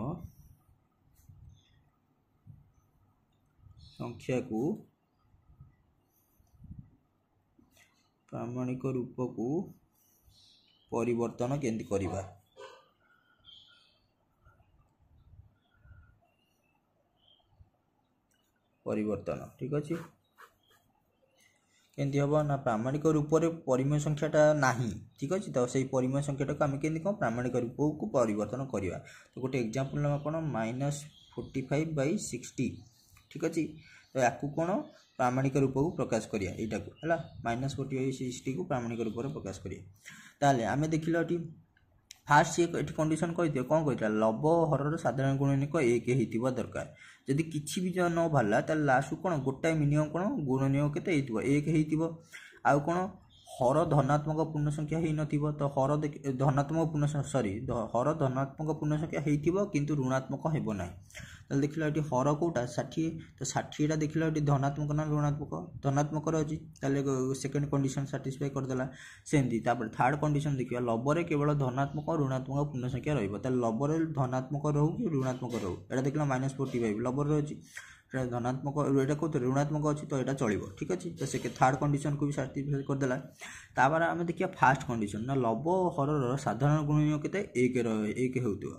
ସଂଖ୍ୟାକୁ ପ୍ରାମାଣିକ ରୂପକୁ ପରିବର୍ତ୍ତନ କେମିତି କରିବା। ପରିବର୍ତ୍ତନ ଠିକ୍ ଅଛି। କେମିତି ହେବ ନା ପ୍ରାମାଣିକ ରୂପରେ ପରିମେୟ ସଂଖ୍ୟାଟା ନାହିଁ। ଠିକ୍ ଅଛି। ତ ସେଇ ପରିମେୟ ସଂଖ୍ୟାଟାକୁ ଆମେ କେମିତି କ'ଣ ପ୍ରାମାଣିକ ରୂପକୁ ପରିବର୍ତ୍ତନ କରିବା। ତ ଗୋଟେ ଏକ୍ଜାମ୍ପଲ୍ ନେବା କ'ଣ -45/60। ଠିକ୍ ଅଛି। ତ ୟାକୁ କ'ଣ ପ୍ରାମାଣିକ ରୂପକୁ ପ୍ରକାଶ କରିବା। ଏଇଟାକୁ ହେଲା -45/60କୁ ପ୍ରାମାଣିକ ରୂପରେ ପ୍ରକାଶ କରିବା। ତାହେଲେ ଆମେ ଦେଖିଲ ଏଠି ଫାଷ୍ଟ ସିଏ ଏଠି କଣ୍ଡିସନ୍ କହିଦିଅ କ'ଣ କହିଥିଲା ଲବ ହରର ସାଧାରଣ ଗୁଣନୀୟକ 1 ହେଇଥିବା ଦରକାର। ଯଦି କିଛି ବି ନ ବାହାରିଲା ତାହେଲେ ଲାଷ୍ଟକୁ କ'ଣ ଗୋଟାଏ ମିନିମମ୍ କ'ଣ ଗୁଣନୀୟକ କେତେ ହେଇଥିବ 1 ହେଇଥିବ। ଆଉ କ'ଣ ହର ଧନାତ୍ମକ ପୂର୍ଣ୍ଣ ସଂଖ୍ୟା ହେଇନଥିବ। ତ ହର ଧନାତ୍ମକ ପୂର୍ଣ୍ଣ ହର ଧନାତ୍ମକ ପୂର୍ଣ୍ଣ ସଂଖ୍ୟା ହେଇଥିବ କିନ୍ତୁ ଋଣାତ୍ମକ ହେବ ନାହିଁ। ତାହେଲେ ଦେଖିଲ ଏଠି ହର କେଉଁଟା 60। ତ 60ଟା ଦେଖିଲ ଏଠି ଧନାତ୍ମକ ନା ଋଣାତ୍ମକ ଧନାତ୍ମକର ଅଛି। ତାହେଲେ ସେକେଣ୍ଡ କଣ୍ଡିସନ୍ ସାଟିସ୍ଫାଏ କରିଦେଲା। ସେମିତି ତାପରେ ଥାର୍ଡ଼ କଣ୍ଡିସନ୍ ଦେଖିବା ଲବରେ କେବଳ ଧନାତ୍ମକ ଋଣାତ୍ମକ ପୂର୍ଣ୍ଣ ସଂଖ୍ୟା ରହିବ। ତାହେଲେ ଲବରେ ଧନାତ୍ମକ ରହୁ କି ଋଣାତ୍ମକ ରହୁ। ଏଇଟା ଦେଖିଲ -45 ଲବରେ ଅଛି। এটা ধনাত্মক এটা কোথায় ঋণাত্মক ଅଛି ତ ଏଇଟା ଚଳିବ। ଠିକ୍ ଅଛି। ତ ସେ ଥାର୍ଡ଼ କଣ୍ଡିସନକୁ ବି ସାଟିସ୍ଫାଏ କରିଦେଲା। ତାପରେ ଆମେ ଦେଖିବା ଫାର୍ଷ୍ଟ କଣ୍ଡିସନ୍ ନା ଲବ ହରର ସାଧାରଣ ଗୁଣନୀୟକ କେତେ 1 ହେଉଥିବ।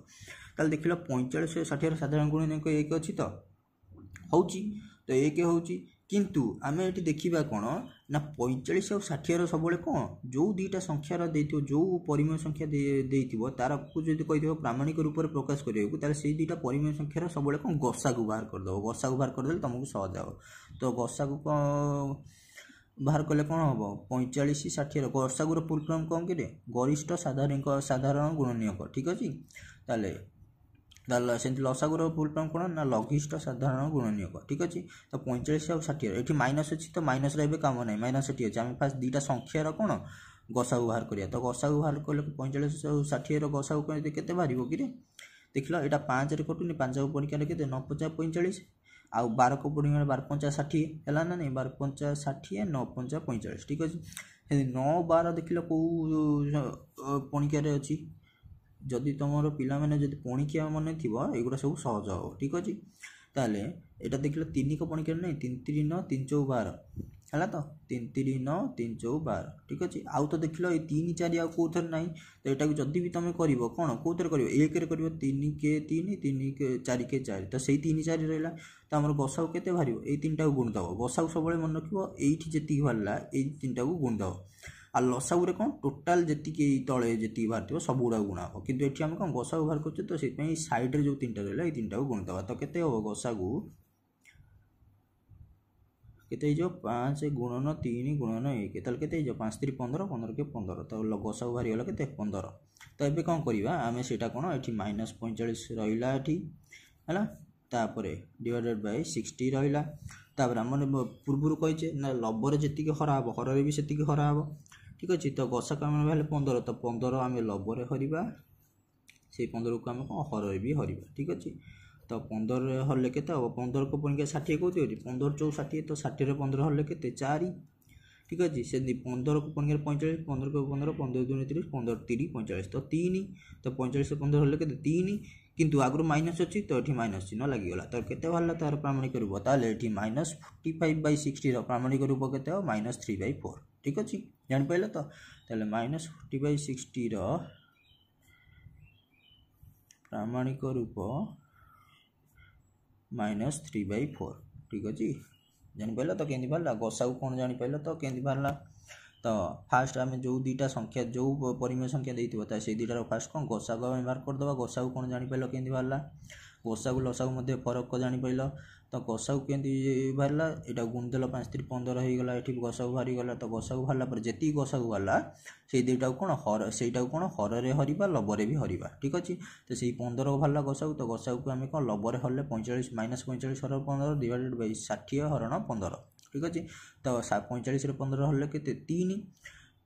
ତାହେଲେ ଦେଖିଲ 45 ଆଉ 60ର ସାଧାରଣ ଗୁଣନୀୟକ 1 ଅଛି ତ ହେଉଛି। ତ 1 ହେଉଛି କିନ୍ତୁ ଆମେ ଏଠି ଦେଖିବା କ'ଣ ନା 45 ଆଉ 60ର ସବୁବେଳେ କ'ଣ ଯେଉଁ ଦୁଇଟା ସଂଖ୍ୟାର ଦେଇଥିବ ଯେଉଁ ପରିମେୟ ସଂଖ୍ୟା ଦେଇଥିବ ତାରକୁ ଯଦି କହିଥିବ ପ୍ରାମାଣିକ ରୂପରେ ପ୍ରକାଶ କରିବାକୁ ତାହେଲେ ସେଇ ଦୁଇଟା ପରିମେୟ ସଂଖ୍ୟାର ସବୁବେଳେ କ'ଣ ଗସାକୁ ବାହାର କରିଦେବ। ଗସାକୁ ବାହାର କରିଦେଲେ ତୁମକୁ ସହଜ ହେବ। ତ ଗସାକୁ କ'ଣ ବାହାର କଲେ କ'ଣ ହେବ 45 60ର ଗସାଗୁର ଫୁଲ୍ ଫର୍ମ କ'ଣ କିରେ ଗରିଷ୍ଠ ସାଧାରଣ ଗୁଣନୀୟକ। ଠିକ୍ ଅଛି। ତାହେଲେ ସେମିତି ଲସାଗୁର ଫୁଲ୍ ଫର୍ମ କ'ଣ ନା ଲଘିଷ୍ଠ ସାଧାରଣ ଗୁଣନୀୟକ। ଠିକ୍ ଅଛି। ତ 45 ଆଉ 60ର ଏଠି ମାଇନସ୍ ଅଛି ତ ମାଇନସ୍ର ଏବେ କାମ ନାହିଁ ମାଇନସ୍ ସେଠି ଅଛି। ଆମେ ଫାଷ୍ଟ ଦୁଇଟା ସଂଖ୍ୟାର କ'ଣ ଗସାକୁ ବାହାର କରିବା। ତ ଗସାକୁ ବାହାର କଲେ 45 ଆଉ 60ର ଗସାକୁ କେତେ ବାହାରିବ କିରେ ଦେଖିଲ ଏଇଟା 5ରେ କଟୁନି 5କୁ ପରୀକ୍ଷାରେ କେତେ 9 5 45 ଆଉ 12କୁ ପରୀକ୍ଷା 12 5 60 ହେଲା ନା ନାଇଁ 12 5 60 9 5 45। ଠିକ୍ ଅଛି। 9 12 ଦେଖିଲ କେଉଁ ପଣିକିଆରେ ଅଛି। ଯଦି ତୁମର ପିଲାମାନେ ଯଦି ପଣିକିଆ ମନେ ଥିବ ଏଗୁଡ଼ା ସବୁ ସହଜ ହେବ। ଠିକ୍ ଅଛି। ତାହେଲେ ଏଇଟା ଦେଖିଲ 3କ ପଣିକିଆରେ ନାହିଁ 3 3 9 3 4 12 ହେଲା ତ 3 3 9 3 4 12। ଠିକ୍ ଅଛି। ଆଉ ତ ଦେଖିଲ ଏଇ 3 4 ଆଉ କେଉଁଥିରେ ନାହିଁ। ତ ଏଇଟାକୁ ଯଦି ବି ତୁମେ କରିବ କ'ଣ କେଉଁଥିରେ କରିବ 1ରେ କରିବ 3K 3 3K 4K 4 ତ ସେଇ 3 4 ରହିଲା। ତ ଆମର ଗସାକୁ କେତେ ବାହାରିବ ଏଇ 3ଟାକୁ ଗୁଣ ଦେବ। ଗସାକୁ ସବୁବେଳେ ମନେ ରଖିବ ଏଇଠି ଯେତିକି ବାହାରିଲା ଏଇ 3ଟାକୁ ଗୁଣ ଦେବ। ଆଉ ଲସାଗୁରେ କ'ଣ ଟୋଟାଲ୍ ଯେତିକି ତଳେ ଯେତିକି ବାହାରିଥିବ ସବୁଗୁଡ଼ାକୁ ଗୁଣା ହେବ। କିନ୍ତୁ ଏଠି ଆମେ କ'ଣ ଗସାକୁ ବାହାର କରୁଛୁ ତ ସେଥିପାଇଁ ସାଇଡ଼୍ରେ ଯେଉଁ 3ଟା ରହିଲା ଏଇ 3ଟାକୁ ଗୁଣ ଦେବା। ତ କେତେ ହେବ ଗସାକୁ କେତେ ହେଇଯିବ 5 ଗୁଣନ 3 ଗୁଣନ 1 ତାହେଲେ କେତେ ହେଇଯିବ 5 3 15 15 କେ 15 ତ ଗସାକୁ ବାହାରିଗଲା କେତେ 15। ତ ଏବେ କ'ଣ କରିବା ଆମେ ସେଇଟା କ'ଣ ଏଠି -45 ରହିଲା ଏଠି ହେଲା। ତାପରେ ଡିଭାଇଡେଡ୍ ବାଇ 60 ରହିଲା। ତାପରେ ଆମର ପୂର୍ବରୁ କହିଛେ ନା ଲବରେ ଯେତିକି ହରା ହେବ ହରରେ ବି ସେତିକି ହରା ହେବ। ଠିକ୍ ଅଛି। ତ ଗସାକୁ ଆମେ ହେଲେ 15 ତ 15 ଆମେ ଲବରେ ହରିବା ସେଇ 15କୁ ଆମେ କ'ଣ ହରରେ ବି ହରିବା। ଠିକ୍ ଅଛି। ତ 15ରେ ହରିଲେ କେତେ ହେବ 15କୁ ପଣିକିଆ 60 କେଉଁଠି ଅଛି 15 4 60 ତ 60ରେ 15 ହରିଲେ କେତେ 4। ଠିକ୍ ଅଛି। ସେମିତି 15କୁ ପଣିକିଆ 45 15କୁ 15 15 2 30 15 3 45 ତ 3 ତ 45 15 ହରିଲେ କେତେ 3 କିନ୍ତୁ ଆଗରୁ ମାଇନସ୍ ଅଛି ତ ଏଠି ମାଇନସ୍ ଚିହ୍ନ ଲାଗିଗଲା। ତ କେତେ ବାହାରିଲା ତାର ପ୍ରାମାଣିକ ରୂପ ତାହେଲେ ଏଠି -45/60ର ପ୍ରାମାଣିକ ରୂପ କେତେ ହେବ -3/4। ଠିକ୍ ଅଛି। ଜାଣିପାରିଲ ତ। ତାହେଲେ -40/60ର प्रामाणिक रूप -3/4 ठीक अच्छे जापार तो केमी बाहर गसा को कौन जापार तो केमी बाहर तो फास्ट आम जो दुईटा संख्या जो परिमेय संख्या देता से दुईटार फास्ट कौन गसा को आम बाहर करदे गसा को कौन जापार केमी बाहर गसा को लसा को फरक को जापार तो गसा को केमी बाहर यहाँ गुणदेल 5 3 15 होगा ये गसा को बाहरीगला तो गसा को बाहर जी गसा को बाहर से दुईटा कौन हर से कौन हर हरवा लबरे भी हरवा ठीक अच्छे तो से 15 को बाहर गसा को तो गसा को आम कौन लबरे हरले 45 -45 हर 15 डिवाइडेड बाई 60 हरण 15 ठीक अच्छे तो 45 15 हल्ले के 3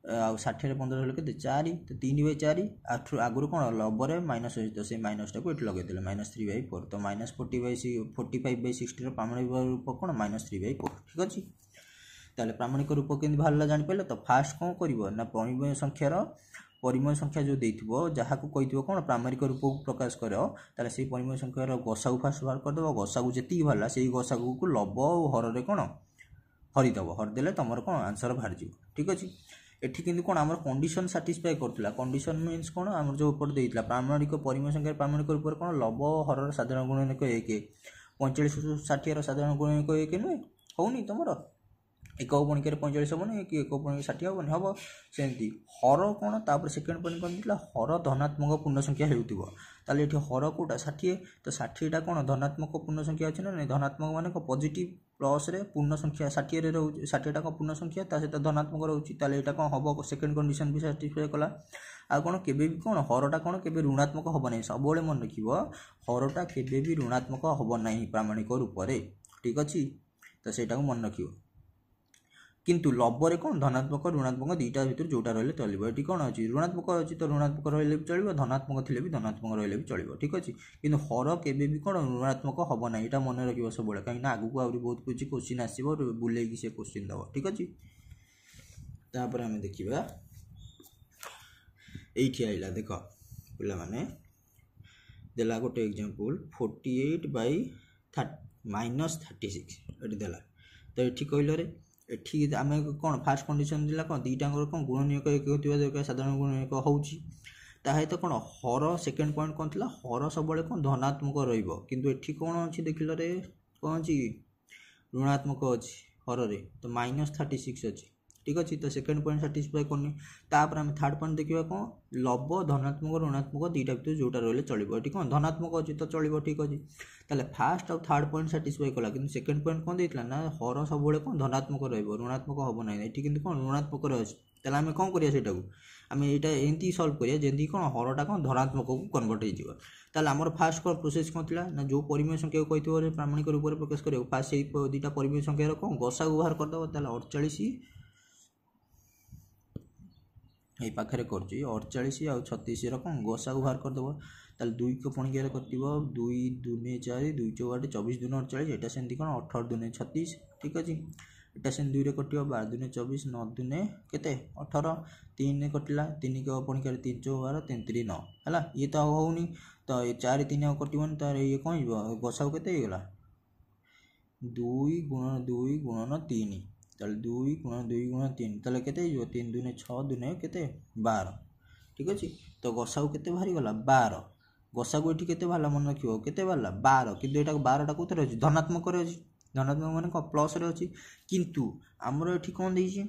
आ 60 15 हल्ले के 4 तो 3/4 आगुरी कौन लबरे माइनस हो तो से माइनस टाक ये लगे -3/4 तो -45/60 प्रामाणिक रूप कौन -3/4 ठीक अच्छे ताले प्रामाणिक रूप केमी बाहर जापार तो फास्ट कौन कर परिमेय संख्यार परिमेय संख्या जो देथिबो जहाँ को कही कौन प्रामाणिक रूप को प्रकाश करो ताले से परिमेय संख्यार गसा को फास्ट बाहर करदेव गसा को जी बाहर से गसा को लब और हर कौन हरिदेव हरिदेले तुम कौन आंसर बाहर जी ठीक अच्छे एठी किंतु कौन आम कंडीशन साटिस्फाई करथिला कंडीशन मीन्स कौन आम जो ऊपर देइतला प्रामाणिक परिमेय संख्या प्रामाणिक रूप कौन लब हर साधारण गुणनक 1 45 60 साधारण गुणनक 1 नुहे होनी तुम एक पणिकार 45 हेनी कि एक पणिक 60 हेनी हम सेमती हर कौन तापर सेकेंड पॉइंट कौन देला हर धनात्मक पूर्ण संख्या हेउतिबो ताले एठी हर कोटा 60 तो 60 टा कौन धनात्मक पूर्ण संख्या अछि ना नहीं धनात्मक माने को पॉजिटिव प्लस रे पूर्ण संख्या 60 रे रहउ 60 टा को पूर्ण संख्या ता सहित धनात्मक रहउची ताले एटा कौन हबो सेकेंड कंडीशन भी सैटिस्फाई कला आ कौन केबे भी कौन हरटा कौन केबे ऋणात्मक हबो नहीं सब बेले मन रखिबो हरटा केबे भी ऋणात्मक हबो नहीं प्रामाणिक रूप रे ठीक अछि तो सेटा को मन रखिबो किंतु लबरे कौन धनात्मक ऋणात्मक दुईटा भर जोटा रही चलो ये कौन अच्छी ऋणात्मक अच्छी तो ऋणात्मक रही भी चलो धनात्मक थे भी धनात्मक रही भी चलो ठीक अच्छे किंतु हर केबे भी कौन ऋणात्मक हम ना यहाँ मन रखिए सब कहीं आगू आहुरी बहुत कुछ क्वेश्चन आसो बुले से क्वेश्चन दब ठीक अच्छे तापर आम देखा ये आइला देख पिला माने देला गोटे एग्जांपल 48/-36 ये देला तो ये कहल एठी आम कौन फास्ट कंडीशन दिला कौन दुईटांगर कौन गुणनीयक एक दरकार साधारण गुणनीयक होउची ताहे तो कौन हर सेकेंड पॉइंट कौन थिला हर सब कौन धनात्मक रहिबो किंतु एठी कौन अछि देखिल रे कौन अछि ऋणात्मक अछि हर रे तो -36 अछि ठीक अच्छे तो सेकेंड पॉइंट साटिस्फाई करनी तापर आम थर्ड पॉइंट देखा कौन लब धनात्मक ऋणात्मक दुईटा भर जोटा रही चलो ये कौन धनात्मक अच्छी तो चलो ठीक अच्छे ताले फास्ट और थर्ड पॉइंट साटिस्फाई कला कि सेकेंड पॉइंट कौन देता ना हर सब कौन धनात्मक ऋणात्मक हम ना ये कि कौन ऋणात्मक अच्छे आम कौन करा आम यहाँ एमती सल्व करिया जमी कौन हरटा कौन धनात्मक को कन्वर्ट हो आमर फास्ट कौन प्रोसेस कौन थी ना जो परिमेय संख्या को कही प्रामाणिक रूप से प्रकाश कर फास्ट से दुईटा परिमेय संख्यार कौन गसा को बाहर करदेव 48 ये पाखे कर 48 आउ 36 कौन गसा को बाहर करदेव ताल 2 को पणिकार कर 2 2 4 2 4 24 2 48 यहाँ सेमती कौन 18 2 36 ठीक अच्छे यहाँ से 2 कट 12 2 24 9 2 केते 18 3 कटिला 3 को पणिकार 3 4 12 3 3 9 है ये तो होनी तो 4 3 कटन तार ये कौन गसा को केते 2 गुणन 2 गुणन 3 ताले 2 गुणन 2 गुणन 3 ताले केते 3 2 6 2 केते 12 ठीक अच्छे तो गसा को केते बाहरी गला 12 गसा को ये केते बाहर मन रखियो केते बाहर 12 किंतु एटा 12 टा कोते रहछि धनात्मक रे अछि धनात्मक माने को प्लस रे अछि किंतु हमर एठी कोन देछि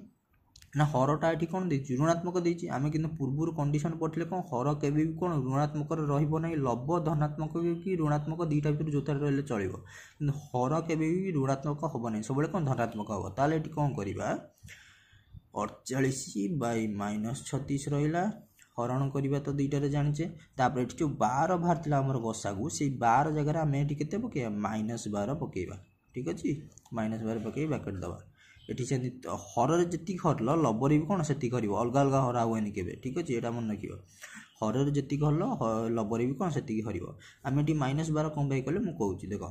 ना हरटा ये कौन देछि ऋणात्मक देछि आमे किंतु पूर्व कंडीशन पढ़ले कौन हर केबे भी कौन ऋणात्मक रहिबो नै लब धनात्मक कि ऋणात्मक दुईटा भर जोता रहले चलिबो किंतु हर केबे भी ऋणात्मक होबो नै सबले कौन धनात्मक होबो ताले एठी कोन करिबा 48/-36 रहिला हरण करवा तो दुईटा रे जानिचे तापर एठी जो 12 बाहर थिला हमर गसागु से 12 जगह आमे एठी केते पकेबा -12 पकेबा ठीक अछि -12 पके ब्रैकेट दबा एठी से हर जी हरल लबर भी कौन से कर अलग अलग हरा हुए के ठीक अच्छे यहाँ मन रखिए हर जी हरल लबर भी कौन से हर आम ये -12 कौन पाई कले मुझे कहूँ देख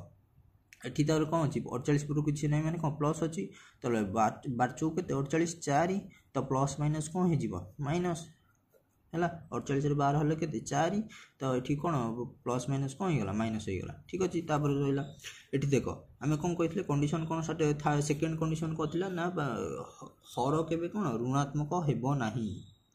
एटी तर कौन अच्छी 48 पूर्व किसी ना मैंने कौन प्लस अच्छी तो 12 चौक 48 4 तो प्लस माइनस कौन हो माइनस है 48 12 हेल्ले के 4 तो ये कौन प्लस माइनस कौन होगा माइनस होगा ठीक अच्छे रहा ये देख आम कौन कहते कंडीशन कौन सेकेंड कंडीशन कहला ना हर के कौन ऋणात्मक हेब ना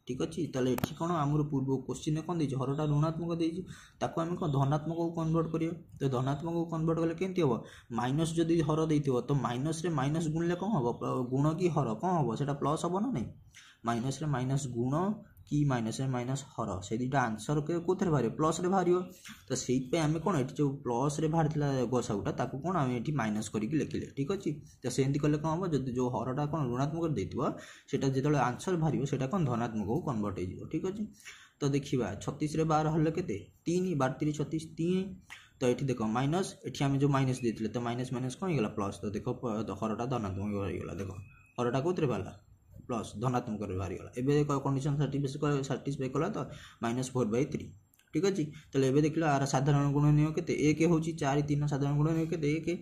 ठीक अच्छे ताले एठी कौन आमर पूर्व क्वेश्चन कौन देछि हरटा ऋणात्मक देछि ताको आम कौन धनात्मक को कन्वर्ट करियो तो धनात्मक को कन्वर्ट कले केमती हम माइनस जदि हर देथिबो तो माइनस रे माइनस गुणले कौन हम गुण कि हर कौन हम सेटा प्लस हम ना नहीं माइनस रे माइनस गुण कि माइनस रे माइनस हर से दुटा आंसर कोथे बाहर प्लस रे बाहर तो से आम कौन ये जो प्लस रे बाहर गसागुटा ताको कौन आम ये माइनस करके लिखिले ठीक अच्छे तो सेमती कले कौन हम जब जो हरटा कौन ऋणात्मक देथिबो सेटा जो आंसर बाहर सेटा कौन धनात्मक को कन्वर्ट हो ठीक अच्छे तो देखा 36 रे 12 हल्ले केते 3 12 3 36 3 तो ये देख माइनस ये आम जो माइनस देते तो माइनस माइनस कौन होगा प्लस तो देख हरटा धनात्मक होगा देख हरटा कौन बाहर प्लस धनात्मक बाहरी गला एबे कंडीशन साटिस्फाई कला तो -4/3 ठीक अच्छे तो एबे देखला आर साधारण गुणनीय केते 1 होची 4 3 साधारण गुणनीय केते 1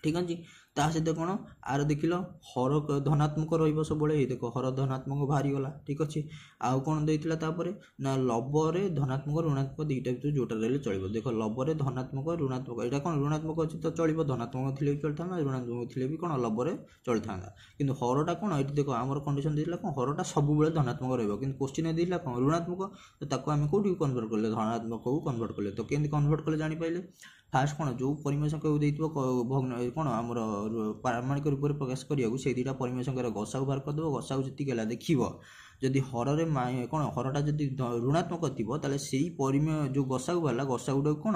ठीक अच्छे ता सहित कौन आर देख हर धनात्मक रही सब देख हर धनात्मक बाहरी गला ठीक अच्छे आउ कौन देता ना लबरे धनात्मक ऋणात्मक दुईटा भर जोटा रही चलो देख लबरे धनात्मक ऋणात्मक यहाँ कौन ऋणात्मक अच्छे तो चलो धनात्मक थे भी चलता ऋणात्मक थे भी कौन लबरे चलता कि हरटा कौन ये देख आम कंडीशन देता कौन हरटा सब धनात्मक रही क्वेश्चन देता कौन ऋणात्मक तो ताको आम कौटी कन्वर्ट कले धनात्मक को कन्वर्ट कले तो केमती कन्वर्ट कले जापारे फास्ट कौन जो परिमेय संख्या को भग्न कौन आमर पारमाणिक रूप में प्रकाश करिया से दुटा परिमेय संख्यार गसागु बाहर करदेव गसागु जी देख जदि हर कौन हरटा जदि ऋणात्मक थी ताले से परिमेय जो गसागु बाहर गसागुटा कौन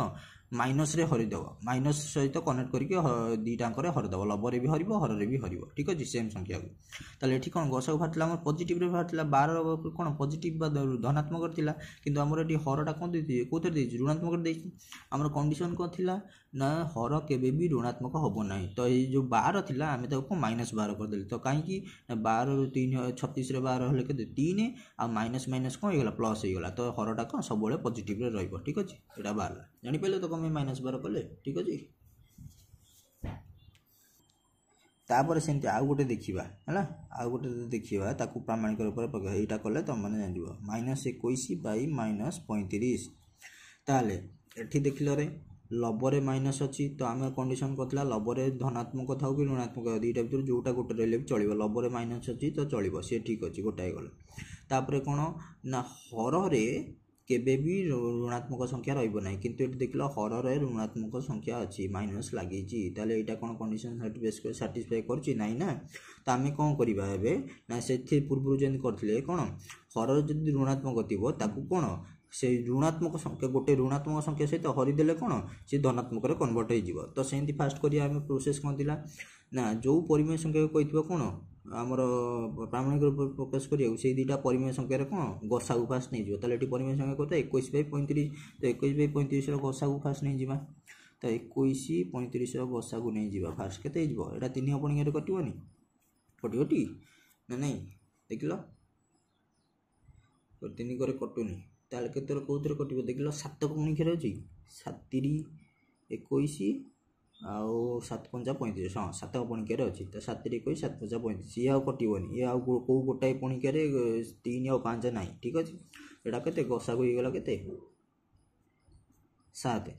माइनस रे हरिदेव माइनस सहित कनेक्ट करके दुईटाकर हरिदेव लबरे भी हर हर भी हर ठीक अच्छे सेम संख्या को ताले ये कौन गसागु बाहर पॉजिटिव रे बाहर 12 कौन पॉजिटिव धनात्मक थिला किंतु आमर ये हरटा कौन देती कौन ऋणात्मक देती आमर कंडीशन कौन थिला ना हर केबे भी ऋणात्मक हम ना तो ये जो 12 थिला आम ताको माइनस 12 करदे तो कहीं 12 रू 3 36 रे 12 हेल्ले के 3 आ माइनस माइनस कौन होगा प्लस होगा तो हरटा कौन सब पॉजिटिव रे रहिबो ठीक अच्छे यहाँ बाहर जापारे तो कम -12 कले ठीक अच्छे तापर सेमती आउ गोटे देखा है आउ गोटे देखा ताकू प्रामाणिक रूप में यहाँ कले तुम मैंने जान -21/-35 ताले एठी देखल रे लबरे माइनस अच्छी तो आम कंडीशन करला लबरे धनात्मक था कि ऋणात्मक दुईटा भर जोटा गोटे रही भी चलो लबरे माइनस अच्छी तो चलो सी ठीक अच्छे गोटाए गला कौन ना हर केबे भी ऋणात्मक संख्या रहिबो नाही किंतु ये देखल हर ऋणात्मक संख्या अच्छी माइनस लगी ताले यहाँ कौन कंडीशन साटिस्फाई करछि नाही ना तो आम कौन करवा ना से पूर्व जमी करते कौन हर जब ऋणात्मक थी ताकू कौन से ऋणात्मक संख्या गोटे ऋणात्मक संख्या सहित हरिदेले कौन सी धनात्मक कन्वर्ट हो तो सेमती फास्ट करिया आम प्रोसेस कौन थिला ना जो परिमेय संख्या को कही कौन आमर प्रामाणिक रूप में प्रकाश करिया से दुटा परिमेय संख्यार कौन गसागु फास्ट नहीं तो ये परिमेय संख्या कहता 21/35 तो 21/35 गसागु फास्ट नहीं जावा तो 21/35 गसागु नहीं जावा फास्ट केते हो यहाँ 3 अपणिक कटोनी कटोटी ना नहीं देख लो 3 करे कटुनी ताले केतर कौन कटो देख लो 7 पणिक अच्छी 7 3 21 आउ 7 5 35 हाँ 7 पणिक अच्छी तो 7 21 7 5 35 ये कटोनी ये आउ कौ गोटाए पणिक 3 और 5 ना ठीक अच्छे यहाँ के गसागु होगा के 7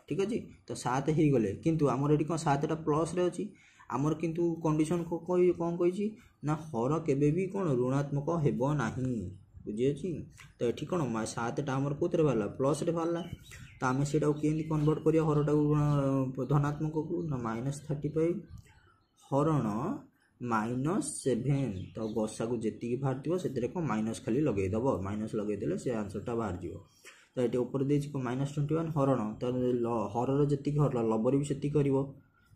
ठीक अच्छे तो 7 हो गले किंतु आमर ये कौन 7टा प्लस रे अच्छी आमर किंतु कंडीशन कौन कही ना हर केबे भी कौन ऋणात्मक हेबो नाही बुझी तो ये कौन 7टा आमर कौन बाहर प्लस रे बाहर तो आम से केमती कन्वर्ट करिया हरटा धनात्मक को ना -35 हरण -7 तो गसागु जी बाहर थो से कौन माइनस खाली लगेदेव माइनस लगेदे से आंसरटा बाहर जी तो ये ऊपर दे -21 हरण तो हर जी हर लबर भी से कर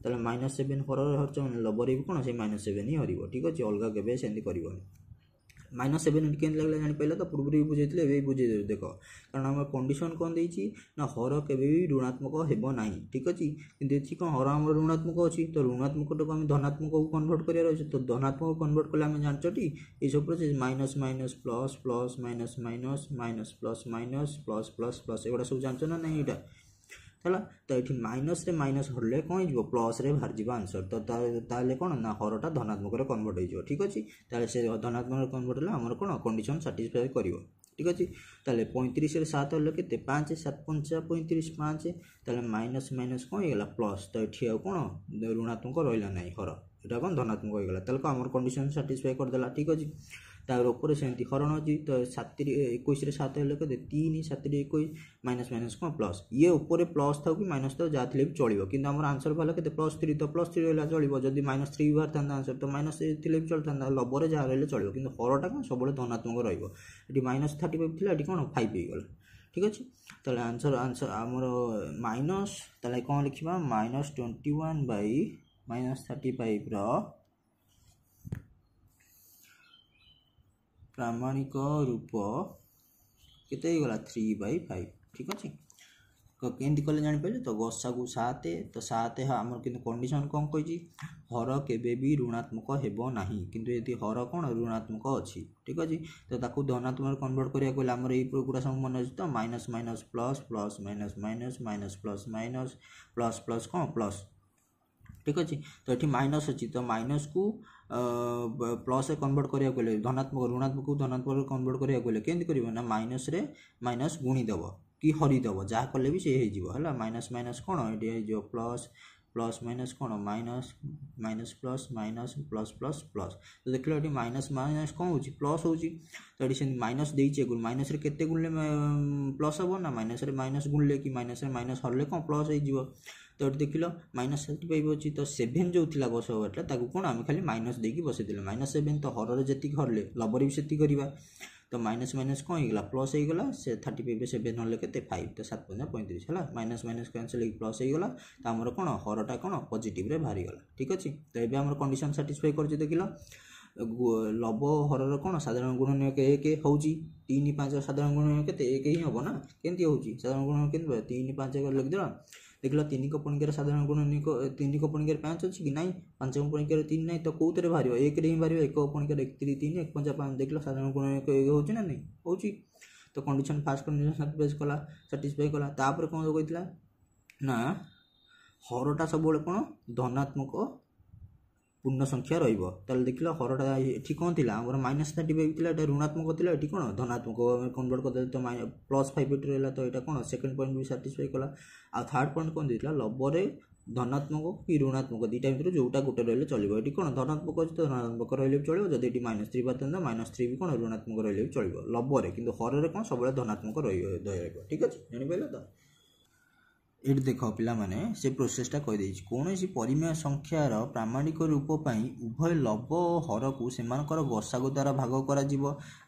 -7 हर हर लबर भी कौन से -7 ही हर ठीक अच्छे अलग के सेमती कर -7 के लगे जापारे तो पूर्व भी बुझे भी बुझे देख कारण आम कंडीशन कौन देती ना हर के भी ऋणात्मक हेबो नाही ठीक अच्छे कि कौन हर आम ऋणात्मक अच्छी तो ऋणात्मक टाक आम धनात्मक को कन्वर्ट करार अच्छे तो धनात्मक कन्वर्ट कले आम जानटी ये सब process minus minus plus plus minus minus minus plus minus plus plus plus एगुड़ा सब जानच ना नहीं यहाँ है तो ये माइनस रे माइनस हरले कौन हो प्लस रे बाहर जा आंसर तो ताले कौन ना हरटा धनात्मक कन्वर्ट हो ठीक अच्छे ताले से धनात्मक कन्वर्ट है आमर कौन कंडीशन साटिस्फाई कर ठीक अच्छे ताले 35 रे 7 हेल्ले के 5 7 5 35 5 ताले माइनस माइनस कौन होगा प्लस तो ये कौन ऋणात्मक रहा ना हर यहाँ कौन धनात्मक होगा ताले आमर कंडीशन साटिस्फाई करदेला ठीक अच्छे तार ऊपर सेमती हरण अच्छी तो 7 21 7 हेल्ले के 3 7 21 माइनस माइनस कौन प्लस ये ऊपर प्लस था कि माइनस तो जहाँ भी चलो कि आंसर बाहर के +3 तो +3 रहा चलो जब -3 बाहर था आंसर तो -3 भी चलता लबरे जहाँ रही चलो कि हरटा कौन सब धनात्मक रही -35 थी ये कौन 5 होगा ठीक अच्छे तो आंसर आमर माइनस कौन लिखा -21/-35 प्रामाणिक रूप केते गला 3/5 ठीक अच्छे केमती कले जापर तो गसागु 7 तो 7 आमर कि कंडीशन कौन कही हर केबे भी ऋणात्मक हेबो नाही किंतु यदि हर कौन ऋणात्मक अच्छी ठीक अच्छे तो ताकू धनात्मक कन्वर्ट करिया कोले आमर ए गुड़ा सब मन अछि तो minus minus plus plus minus minus minus plus minus plus plus कौन प्लस ठीक अच्छे तो ये माइनस अच्छी तो माइनस को प्लस कन्वर्ट करिया कोले धनात्मक ऋणात्मक को धनात्मक कन्वर्ट करिया कोले केमती करिवो ना माइनस रे माइनस गुणीदेव कि हरिदेव जहाँ कले भी सी है माइनस माइनस कौन ये प्लस प्लस माइनस कौन minus minus plus minus plus plus plus तो देख लो ये माइनस माइनस कौन हो प्लस हो तो ये माइनस देचे माइनस रे केते गुणले प्लस हम ना माइनस रे माइनस गुणले कि माइनस रे माइनस हरले कौन प्लस हो तो ये देख लो -35 अच्छी तो 7 जो थी गस ओवरटा कौन आम खाली माइनस देकी बसई -7 तो हर जी हरले लबर भी से करवा तो माइनस माइनस कौन होगा प्लस होगा से 35 7 हल्ले के 5 तो 7 5 35 है माइनस माइनस कैंसल प्लस होगा तो आमर कौन हरटा कौन पॉजिटिव रे बाहरी गला ठीक अच्छे तो ये आम कंडीशन साटिस्फाई कर देख लो लब हरर कौन साधारण गुणनीय 1 हो 3 5 साधारण गुणनीय के 1 ही हम ना केमती हो साधारण गुणनीय के 3 5 लिखिदेवा देख लो 3 को पणिकार साधारण गुणनीय 3 को पणिकार 5 अच्छी कि नहीं 5 को पणिकार 3 नहीं तो कौन बाहर 1 रे ही बाहर 1 को पणिकार 1 3 3 1 5 5 देख लो साधारण गुणनीय हो ना नहीं हो तो कंडीशन फास्ट कंडीशन साटिस्फाई कला तापर कौन कहता ना हरटा सब कौन धनात्मक पूर्ण संख्या रही देख लो हरटा ये कौन थी -35 थी ऋणात्मक थी ये कौन धनात्मक कन्वर्ट कर तो +5 रहा तो यहाँ कौन सेकेंड पॉइंट भी साटिस्फाई कला आ थर्ड पॉइंट कौन देता लबरे धनात्मक कि ऋणात्मक दुईटा भर जोटा गोटे रही चलो ये कौन धनात्मक अच्छे तो धनात्मक रही चलो जब ये -3 बात -3 भी कौन ऋणात्मक रही चलो लबरे कि हर कौन सब धनात्मक रही ठीक अच्छे जापर तो ये देख पिला माने से प्रोसेसटा कहीदे कौन परिमेय संख्यार प्रामाणिक रूप उभय लब और हर को सेमानकर गसागु द्वारा भाग कर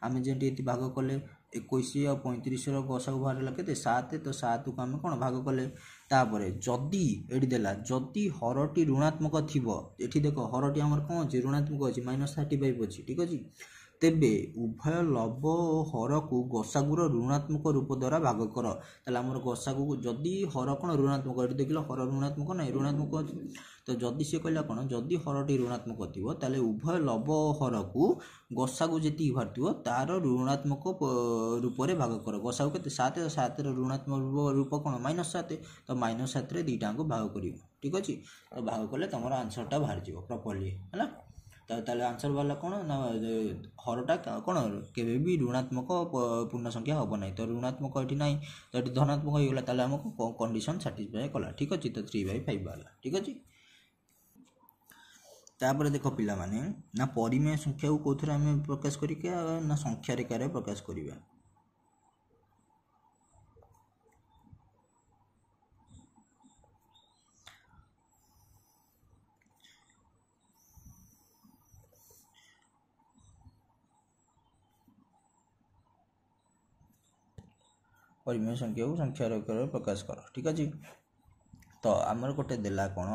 आम जी भाग कले 21 और 35 गसागु बाहर के 7 तो 7 को आम कौन भाग कले तापर जदि ये देला जदि हरटी ऋणात्मक थी ये देख हरटी आमर कौन अच्छे ऋणात्मक अच्छी -35 अच्छी ठीक अच्छे तेबे उभय लब और हर को गसागुर ऋणात्मक रूप द्वारा भाग कर आमर गसागु जदि हर कौन ऋणात्मक ये देख लो हर ऋणात्मक ना ऋणात्मक अच्छी तो जदि सी कहला कौन जदि हरटी ऋणात्मक थी उभय लब और हर को गसागु जी बाहर थो तार ऋणात्मक रूप से भाग कर गसागु के 7 7 ऋणात्मक रूप कौन -7 तो -7 दुईटा को भाग कर ठीक अच्छे तो भाग कले तुम आंसरटा बाहर जाव प्रॉपर्ली है तो आंसर वाला कौन ना हरटा कौन केवे भी ऋणात्मक पूर्ण संख्या हम ना तो ऋणात्मक ये ना तो ये धनात्मक होगा आमको कंडीशन साटिस्फाई कला ठीक अच्छे तो 3/5 वाला ठीक अच्छे तापर देख पिला माने ना परिमेय संख्या को कौन आम प्रकाश करिके ना संख्या रेखार प्रकाश करिबा परिमेय संख्या को संख्या रेखार प्रकाश कर ठीक अच्छे तो आमर गोटे देला कौन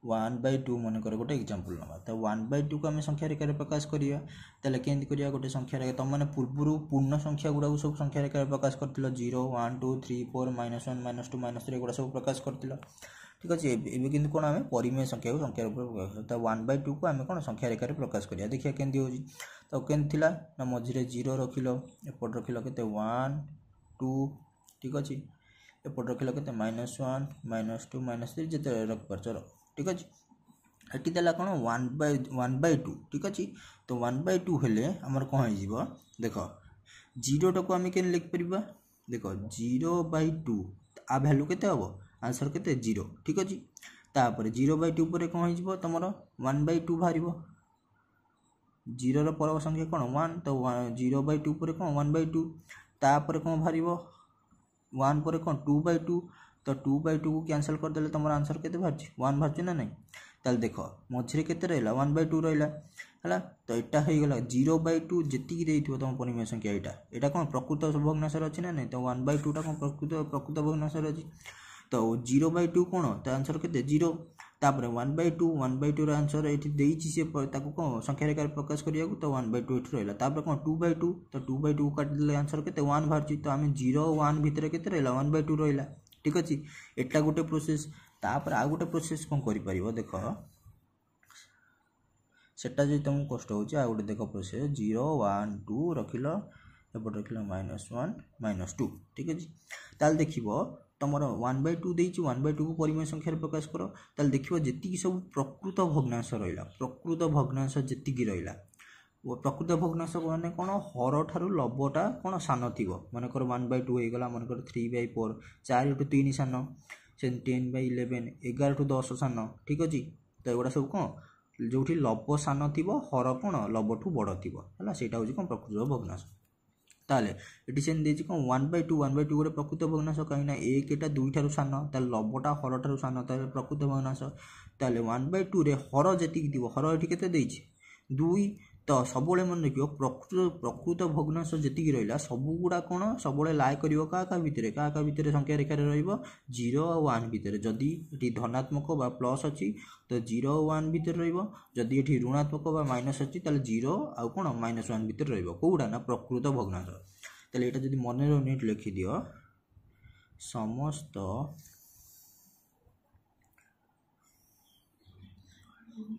1/2 मनकर गोटे एग्जांपल ना तो 1/2 को आम संख्या रेखार प्रकाश करिया ताले केंती करिया गोटे संख्या रेखा तुम मैंने पूर्व पूर्ण संख्या गुड़ा सब संख्या रेखार प्रकाश करथिलो 0 1 2 3 4 -1 -2 -3 गुड़ा सब प्रकाश करथिलो ठीक अच्छे एबे किंतु कोन आमे परिमेय संख्या को संख्या रूप प्रकाश तो 1/2 को आमे कोन संख्या रेखार प्रकाश करिया देखिया केंती होजी तो केंती थिला ना मझिरे 0 रखिलो एपट रखिलो केते 1 2 ठीक अच्छे एपट रखिलो केते -1 -2 -3 जिते रख परछ ठीक अच्छे ये देला कौन 1/2 ठीक अच्छे तो 1/2 हेले आमर कौन हो देख 0 को आम के लिखिपर देख 0/2 आ भैल्यू केते हम आंसर केते 0 ठीक अच्छे तापर 0/2 पर कौन हो तुम 1/2 बाहर जीरो पर संख्या कौन 1 तो 0/2 पर कौन 1/2 तापर कौन बाहर 1 पर कौन 2/2 तो 2/2 को कैंसल करदे तुम आंसर के बाहर 1 बाहर ना नहीं ताल देख मझे के रहा 1/2 रहा है तो यहाँ हो गला 0/2 जी तुम परिमेय संख्या यहाँ कौन प्रकृत भग्नांशर अच्छी ना नहीं तो 1/2 टा कौन प्रकृत भग्नांशर अच्छी तो 0/2 कौन तो आंसर के 0 तापर 1/2 आंसर ये कौन संख्या रेखा प्रकाश करिया तो 1/2 ये रहा तापर कौन 2/2 तो 2/2 काटिदेले आंसर के 1 बाहर तो आम 0 1 भितर के रहा 1/2 रहा ठीक अच्छे एटा गोटे प्रोसेस तापर आ गोटे प्रोसेस कौन कर देख सेटा जो तुमको कष्ट हो गोटे देख प्रोसेस 0 1 2 रखिल एपटे रखिल -1 -2 ठीक अच्छे ताल देख तुम 1/2 देती 1/2 को परिमेय संख्यार प्रकाश कर ताल देख जी सब प्रकृत भग्नांश रहा प्रकृत भग्नांश जी रहा प्रकृत भग्नांश मैंने कौन हर ठारू लबटा कौन सान थी मनकर 1/2 हो गला मनकर 3/4 4 × 3 सान से 10/11 11 × 10 सान ठीक अच्छे तो एगुड़ा सब कौन जो लब सान थी हर कौन लबठू बड़ थी है ସେଇଟା हूँ कौन प्रकृत भग्नांश ताले ये से देखिए कौन 1/2 गोटे प्रकृत भग्नांश कहीं एक एटा 2 ठारू सान ताले लबटा हर ठारू सान ताले प्रकृत भग्नांश ताले 1/2 रे हर जी थी हर ये के 2 तो सब मन रखियो प्रकृत भग्नांश जी रहा सबुगुड़ा कौन सब लाए कर क्या भितर संख्या रेखार रो और 1 भितर जदि ये धनात्मक बा प्लस अच्छी तो 0 और 1 भितर रदि ये ऋणात्मक बा माइनस अच्छी ताले 0 आउ कौन -1 भितर रौड़ा ना प्रकृत भग्नांश ताले यहाँ जब मन रही लिखिदि समस्त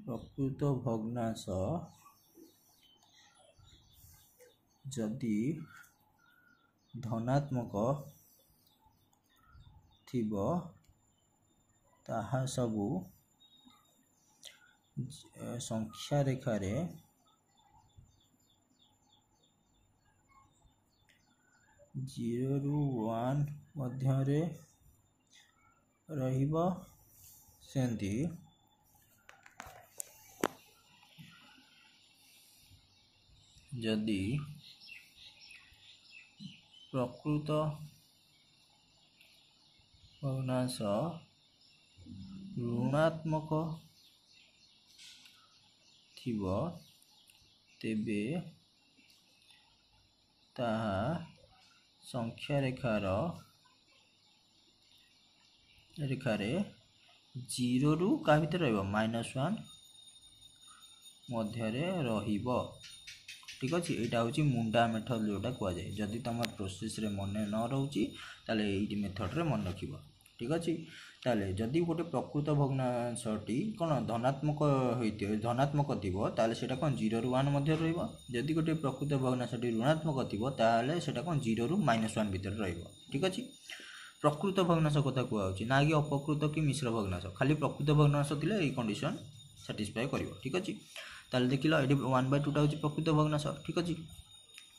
प्रकृत भग्नांश जदि धनात्मक थिबो ताहा सबु संख्या रेखार 0 ରୁ 1 मध्य रहिबो सेंती जदि प्रकृत भग्नांश ऋणात्मक थिबो तेबे ताहा संख्या रेखार 0 ରୁ का भितर -1 मध्य रहिबो ठीक अच्छे यहाँ हूँ मुंडा मेथड जोटा कहुए जदि तुम प्रोसेस रे मन न रोचे ताले ये मेथड रे मन रख ठीक अच्छे ताले जदि गोटे प्रकृत भग्नांशटी कौन धनात्मक होती धनात्मक थी ताले सेटा कौन 0 ରୁ 1 मध्य रदि गोटे प्रकृत भग्नांशटी ऋणात्मक थी ताले सेटा कौन 0 ରୁ -1 भितर ठीक अच्छे प्रकृत भग्नांश कथा कहुच्छे ना कि अपकृत कि मिश्र भग्नांश खाली प्रकृत भग्नांश थी ये कंडीशन साटिस्फाई कर ठीक अच्छे ताले देख लो ये 1/2 टा हूँ प्रकृत भग्नांश ठीक अच्छे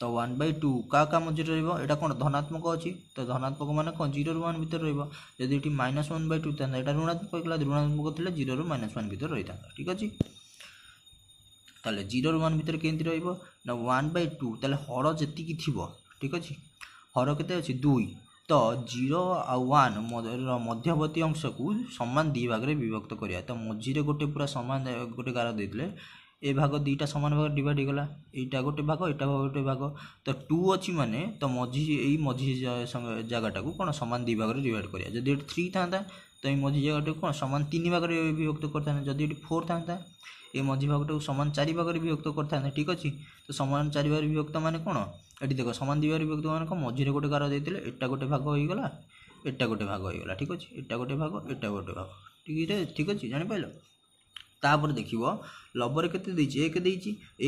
तो 1/2 का मझे रहा कौन धनात्मक अच्छी तो धनात्मक मान कौन 0 ରୁ 1 भितर रदि ये -1/2 था यहाँ ऋणात्मक ऋणात्मक थे 0 ରୁ -1 भितर रही था ठीक अच्छे ताले 0 ରୁ 1 भितर केमती ना 1/2 ताले हर जी थी ठीक अच्छे हर के अच्छे 2 तो 0 और 1 मध्यवर्ती अंश को सामान दी भाग में विभक्त करा तो मझे गोटे पूरा सामान गोटे गार देते ए भाग दुईटा सामान भाग डिवाइड होगा यहाँ गोटे भाग यहाँ गोटे भाग तो 2 अच्छी माने तो मझी मझी जगटा को कौन सामान दी भाग में डिवाइड करा जब 3 था तो ये मझी जगह कौन सामान 3 भाग में विभक्त करता जब ये 4 था ये मझी भागटा को सामान 4 भाग में विभक्त करता ठीक अच्छे तो सामान 4 भाग विभक्त माने कौन ये देख सामान 2 भाग विभक्त मान कौन मझे गोटे गार देते एटा गोटे भाग होगा एटा गोटे भाग होगा ठीक अच्छे एटा गोटे भाग एटा गोटे भाग ठीक अच्छे जापार तापर देख लबर के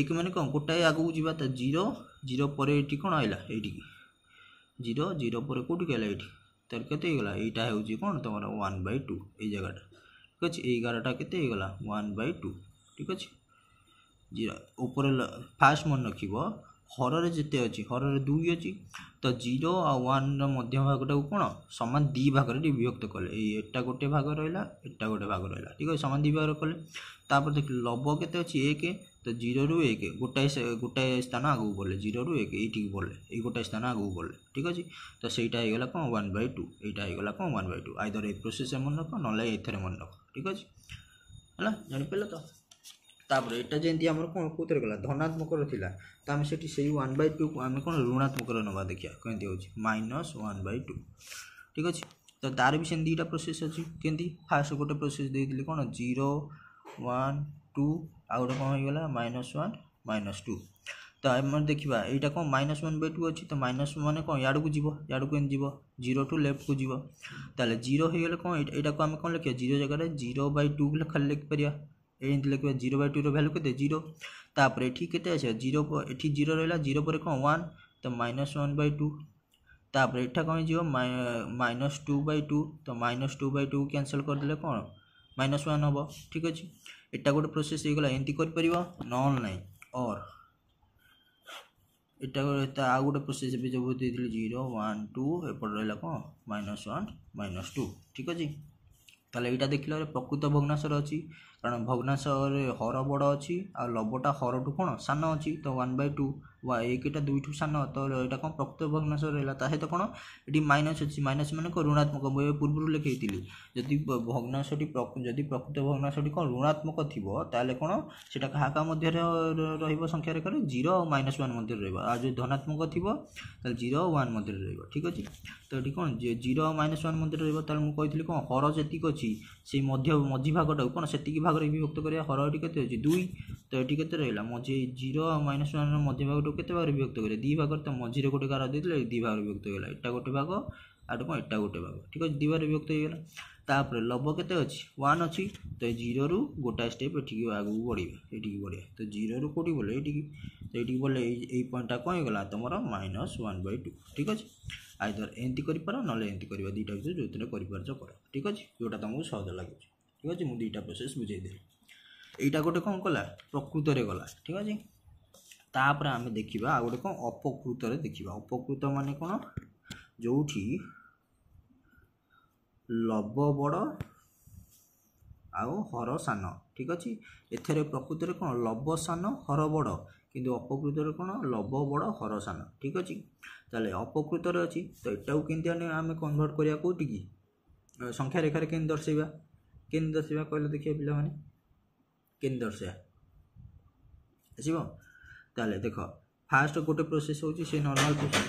एक मैंने कौन गोटाए आगू जावा तो 0 0 पर ये कौन आइला ये 0 0 पर कौटी आइला ये तर के यहाँ हूँ कौन तुम 1/2 ये जगटा ठीक अच्छे ये गारटा के 1/2 ठीक अच्छे 0 ऊपर फास्ट मन रख हर जिते अच्छी हर 2 अच्छी तो 0 आ 1 मध्य भागटा कौन सामान 2 भाग विभक्त कले एटा गोटे भाग रहा एटा गोटे भाग रहा ठीक है सामान 2 भाग कले तापर देख लब के अच्छी 1 तो 0 ରୁ 1 गोटाए स्थान आगू गले 0 ରୁ 1 ये गले ये गोटाए स्थान आगू गले ठीक अच्छे तो सहीटा होगा कौन 1/2 यहाँ होगा कौन 1/2 आइदर ए प्रोसेस मन रख ना ये मन रख ठीक अच्छे है जापर तो तापर यहाँ जमी आम कौन कौन गला धनात्मक तो आम से 1/2 को आम कौन ऋणात्मक नवा देखिए कमी हो -1/2 ठीक अच्छे तो तार भी सेम 2टा प्रोसेस अच्छी केमती फास्ट गोटे प्रोसेस देती कौन 0 1 2 आ गए कौन होगा -1 -2 तो आम देखा यहाँ कौन -1/2 अच्छी तो माइनस मान कौन याड़ को जीव याड़ को जीव 0 टू लेफ्ट को जीव ताले 0 हो गले कौन यहाँ को आम कौन लिखा 0 जगह 0/2 खाली लिखिपर ये लिखा 0/2 रैल्यू के 0 तापर ये के 0 ये 0 रहा 0 पर कौन 1 तो -1/2 तापर यहाँ कौन जीव -2/2 तो -2/2 कैंसल करदे कौन -1 हम ठीक अच्छे यहाँ गोटे प्रोसेस होगा एमती कर ना और इटा आउ गोटे प्रोसेस भी जब देती 0 1 2 एपट रहा कौन -1 -2 ठीक अच्छे ताले यहाँ देखला प्रकृत भग्नांशर अच्छी कारण भग्नांशर हर बड़ अच्छी आ लबटा हर टू कौन सान अच्छी तो 1/2 1टा 2 टू सान तो यहाँ कौन प्रकृत भग्नांश रहा सहित कौन ये माइनस अच्छी माइनस मान कौन ऋणात्मक मुझे पूर्व लिखी जदि भग्नांशटी जदि प्रकृत भग्नांशटी कौन ऋणात्मक थी ताले कौन से क्या मध्य संख्या रेखार 0 और -1 मध्य रहा जो धनात्मक थी 0 और 1 मध्य रहा ठीक अच्छे तो ये कौन 0 और -1 मध्य रहा मुझे कौन हर जी अच्छी से मझी भागटा कौन से भाग विभक्त करा हर ये के 2 तो ये के रहा मझे 0 और -1 मध्य भाग केते भाग विभक्त करें 2 भाग तो मझे गोटे गार देते 2 भाग विभक्त होगा एटा गोटे भाग आठ कौन एटा गोटे भाग ठीक अच्छे 2 भाग विभक्त होगा तापर लब के अच्छी 1 अच्छी तो 0 ରୁ गोटाए स्टेप ये आगू बढ़िया ये बढ़िया तो 0 ରୁ कौटी बोले ये तो ये बोले ये पॉइंटा कौन होगा तुम -1/2 ठीक अच्छे आइदर एमती कर ना एमती कर 2टा भर जो कर कर ठीक अच्छे जोटा तुमको सहज लगे ठीक अच्छे मुझे 2टा प्रोसेस बुझेदेली यहाँ गोटे कौन कला प्रकृत में गला ठीक अच्छे तापर आम देखा आ गए कौन अपकृत देखा अपकृत मान कौन जो लब बड़ आउ हर सान ठीक अच्छे एथेर प्रकृत में कौन लब सान हर बड़ किंतु अपकृत कौन लब बड़ हर सान ठीक अच्छे ताले अपकृत अच्छी तो यहाँ केमती आम कन्वर्ट करा कौटी की संख्या रेखार के दर्शा कहले देखिए पिला माने के दर्शा आसो ताले देख फास्ट गोटे प्रोसेस होची से नॉर्मल प्रोसेस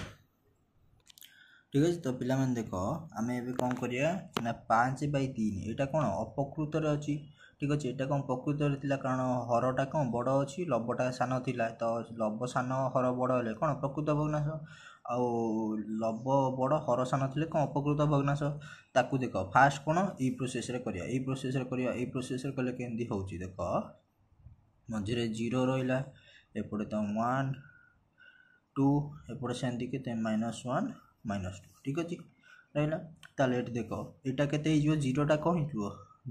ठीक है तो पिला माने देख आम ए कौन करिया ना 5/3 यहाँ कौन अपकृत अच्छी ठीक अच्छे यहाँ कौन प्रकृत थी कारण हरटा कौन बड़ अच्छी लबटा सान थिला तो लब सान हर बड़ हेले कौन प्रकृत भग्नांश आउ लब बड़ हर सान थे कौन अपकृत भग्नांश ताकू देख फास्ट कौन ये प्रोसेस करिया ये प्रोसेस कले केमती हो देख मझे 0 रहा एपटे तो 1 2 एपटे सेमती के -1 -2 ठीक अच्छे रहा ताले देख यहाँ के 0टा कौन हो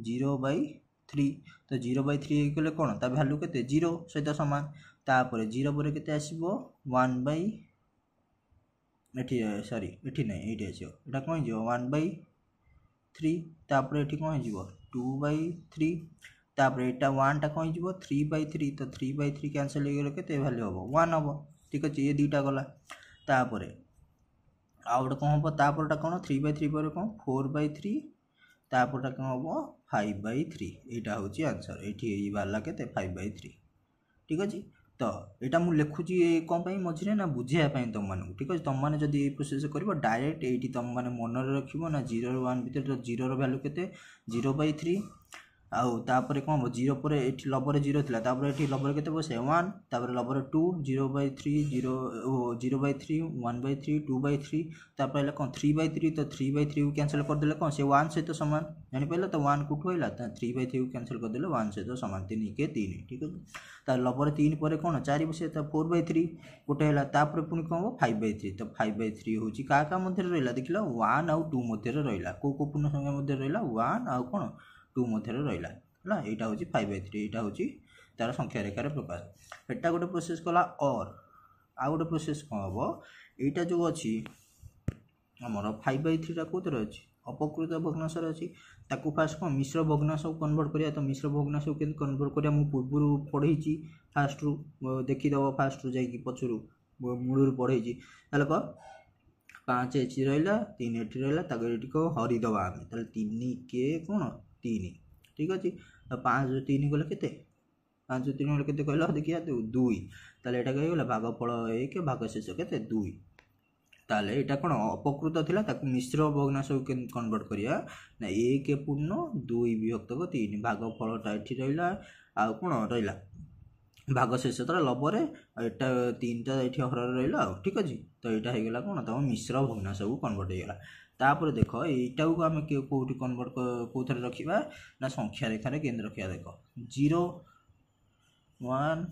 0/3 तो 0/3 गले कौन ता भैल्यू के 0 सहित सामान तापर 0 पर के आसो 1/3 सॉरी ये ना ये आसो कौन हो 1/3 तापर ये कौन हो 2/3 तापर यहाँ 1टा कौन हो 3/3 तो 3/3 कैंसल हो गले के भैल्यू हम 1 हम ठीक अच्छे ये 2टा गला तापर आउ गोटे कौन हम तापरटा कौन 3/3 पर कौन 4/3 तापरटा कौन हम 5/3 यहाँ हूँ आंसर ये बाहर के 5/3 ठीक अच्छे तो यहाँ मुझे लिखुची कौन मझे ना बुझाई तुम मानक ठीक अच्छे तुम मैंने जब ये प्रोसेस कर डायरेक्ट ये तुम मैंने मन रख ना 0 और 1 भितर 0 भैल्यू के 0/3 आउ तापर कौन हम 0 पर ये लबर 0 थी ये लबर के बसे 1 तापर लबर 2 0/3 0/3 1/3 2/3 तापर कौन 3/3 तो 3/3 को कैंसल करदे कौन से 1 सहित सामान जापर तो 1 कुछ है 3/3 को कैंसल करदे 1 सहित सामान 3 के 3 ठीक है तार लबर 3 पर कौन 4 बसे 4/3 गोटे है पुणी कौन हम 5/3 तो 5/3 हूँ क्या मध्य रहा देख 1 आउ 2 मध्य रहा कौ पूर्ण संख्या मध्य रहा 1 आउ कौन 2 मध्य रहा है यहाँ हूँ 5/3 यहाँ हूँ तार संख्या रेखार प्रकाश एटा गोटे प्रोसेस कला और आ गोटे प्रोसेस कौन हम यहाँ जो अच्छी आमर 5/3 कौन अच्छी अपकृत भग्नांश अच्छी ताकू फास्ट कौन मिश्र भग्नांश कन्वर्ट करिया। तो मिश्र भग्नांश के कन्वर्ट करिया मु पूर्व पढ़ी फास्ट रु देखीदेव फास्ट रु जाकि पचरू मूल पढ़ी ताले कह 5 एच रहा 3 एट रहा हरिदे आम ताले 3 के कौन 3 ठीक अच्छे। तो 5 3 गले के 5 3 गले के कहल देखिए 2 ताले एटा कहीगला भागफल 1 भाग शेष के 2 ताले एटा कौन अपकृत थिला ताकू मिश्र भग्नांश कन्वर्ट करिया ना 1 पूर्ण 2 विभक्त 3 भागफलटा एठी रहिला आ कौन रहिला भाग शेष लबरे एटा 3टा ये हर रहा ठीक अच्छे। तो यहाँ होगा कौन तुम मिश्र भग्नांश को कन्वर्ट होगा। तापर देख यटा को आम कौटी कन्वर्ट कौ थे रखा ना संख्या रेखार केन्द्र रखा देख 0 1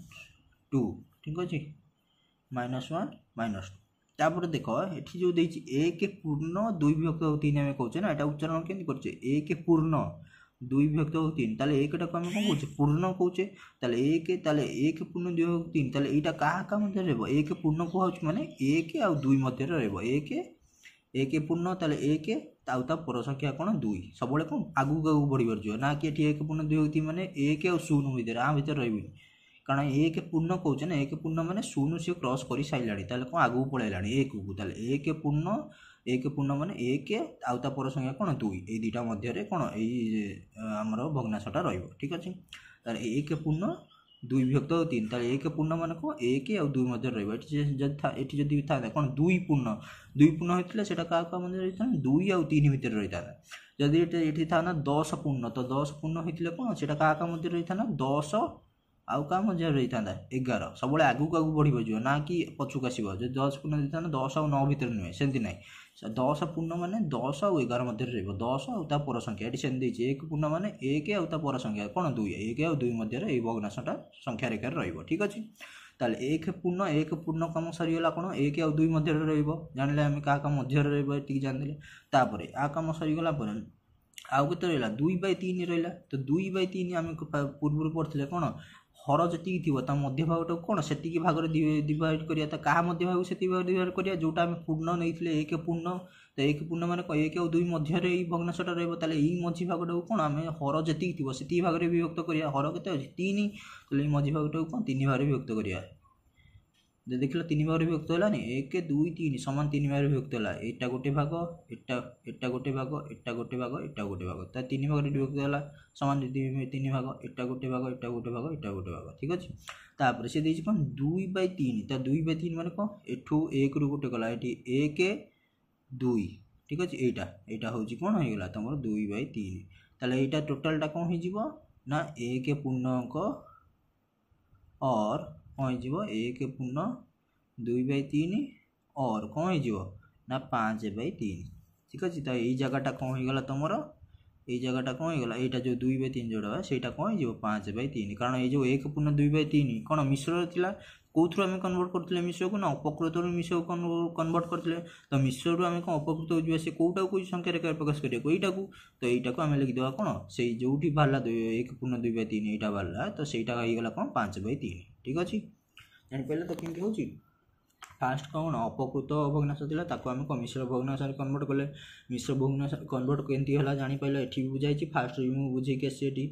2 ठीक अच्छे -1 -2 तापर देख ये जो देती 1 पूर्ण 2 विभक्त 3 आम कहे ना यहाँ उच्चारण केमती करे 1 पूर्ण 2 विभक्त 3 ताले 1 टाक आम कौन कहे पूर्ण कहे ताले 1 पूर्ण 2 विभक्त 3 ताले यहाँ क्या मध्य रहा 1 पूर्ण कह माने 1 आ 2 मध्य रहा 1 पूर्ण ताले 1 आउता पर संख्या कौन 2 सब कौन आगू आगू बढ़ी बढ़ ना कि 1 पूर्ण 2 विभक्त माने 1 और 0 भितर आ भितर रही कारण 1 पूर्ण कहे ना 1 पूर्ण माने 0 सी क्रॉस कर सारा कौन आगू पलैला 1 को ताले 1 पूर्ण माने 1 आउता पर संख्या कौन 2 ये दुटा मध्य कौन यमर भग्नांशटा रही ठीक अच्छे। तार 1 पूर्ण 2 विभक्त 3 तार 1 पूर्ण मान कौन 1 और 2 मध्य रही जदि था कौन 2 पूर्ण होता है क्या मध्य रही था 2 और 3 भितर रही था। जदि ये था ना 10 पूर्ण तो 10 पूर्ण होता कौन से क्या मध्य रही था ना 10 आउ क्या मध्य रही था 11 सब आगू आगू बढ़ी बजो ना कि पछुक आसो जो 10 पूर्ण देता 10 और 9 भितर नुहे सेमती ना 10 पूर्ण माने 10 और 11 मध्य रहा 10 और पर संख्या ये सेमती 1 पूर्ण माने 1 और पर संख्या कौन 2 1 और 2 मध्य ये भग्नांशटा संख्या रेखार रही ठीक अच्छे। ताले 1 पूर्ण कम सरीगला कौन 1 और 2 मध्य रही आम क्या मध्य रही जानी तापर आ कम सरीगला आउ के रहा 2/3 रहा। तो 2/3 आम पूर्व पढ़ते कौन हर जी थी मध्य भागटा कौन से भाग डिवाइड करिया क्या मध्य भाग से भाग डिवाइड करिया जोटा आम पूर्ण नहीं 1 पूर्ण तो 1 पूर्ण माने 1 और 2 मध्य भग्नांशटा रहा मझी भागटा को कौन आम हर जी थी से भाग विभक्त करिया हर के 3 तो मझी भागटा को कौन 3 भाग विभक्त करिया देख 3 भाग विभक्त है 1 2 3 समान 3 भाग विभक्त है यहाँ गोटे भाग एटा गोटे भाग एटा गोटे भाग एटा गोटे भाग तो 3 भाग विभक्त है समान 3 भाग एटा गोटे भाग एटा गोटे भाग एटा गोटे भाग ठीक अच्छे। तापर से देखिए कौन 2/3 तो 2/3 माने कौन एठू 1 रु गोटे गला ये 1 2 ठीक अच्छे यहाँ हूँ कौन होगा तुम 2/3 ताले यहाँ टोटालटा कौन हो ना 1 पूर्णांक और कौन हो 1 पूर्ण 2/3 और कौन हो ना 5/3 ठीक अच्छे। तो यही जगहटा कौन होगा तुम ये जगहटा कौन होगा यहाँ जो 2/3 जोड़ा से कौन हो 5/3 कारण ये जो 1 पूर्ण 2/3 कौन मिश्र था कौ थ्रू आम कन्वर्ट करते मिश्र को ना अपकृत मिश्र को कन्वर्ट करते तो मिश्र रू आम कौन अपकृत हो से कौटा को संख्या रेखा प्रकाश करिए यहाँ को तो यहाँ को आम लिखिदेवा कौन से जो बाहर 1 पूर्ण 2/3 यहाँ बाहर तो सहीटा होगा कौन 5/3 ठीक अच्छे। जापारे तो कमी हो फास्ट कौन अपकृत भग्नांश था आम मिश्र भग्नांश कन्वर्ट कले मिश्र भग्नांश कन्वर्ट केमती है जापारे ये बुझाई फास्ट मुझे बुझे आसी ये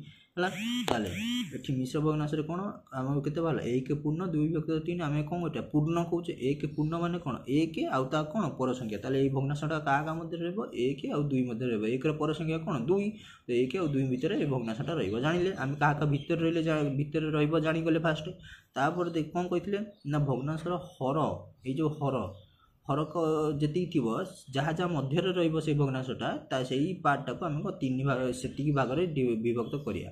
मिश्र भग्नांश कौन आम के 1 पूर्ण 2 विभक्त 3 आम कौन यहाँ पूर्ण कहे 1 पूर्ण मान कौन 1 आउता कौन पर संख्या ताले ये भग्नांशटा क्या मध्य रहा 1 और 2 मध्य रहा 1 पर संख्या कौन 2 तो 1 और 2 भितर ये भग्नांशटा रही जानिले आम क्या भितर रही भितर रहीगले फास्ट तापर देख कौन कहते ना भग्नांशर हर ये जो हर जी थी जहाँ जहाँ मध्य रही भग्नांशटा से पार्टा को आम 3 भाग से भाग विभक्त करिया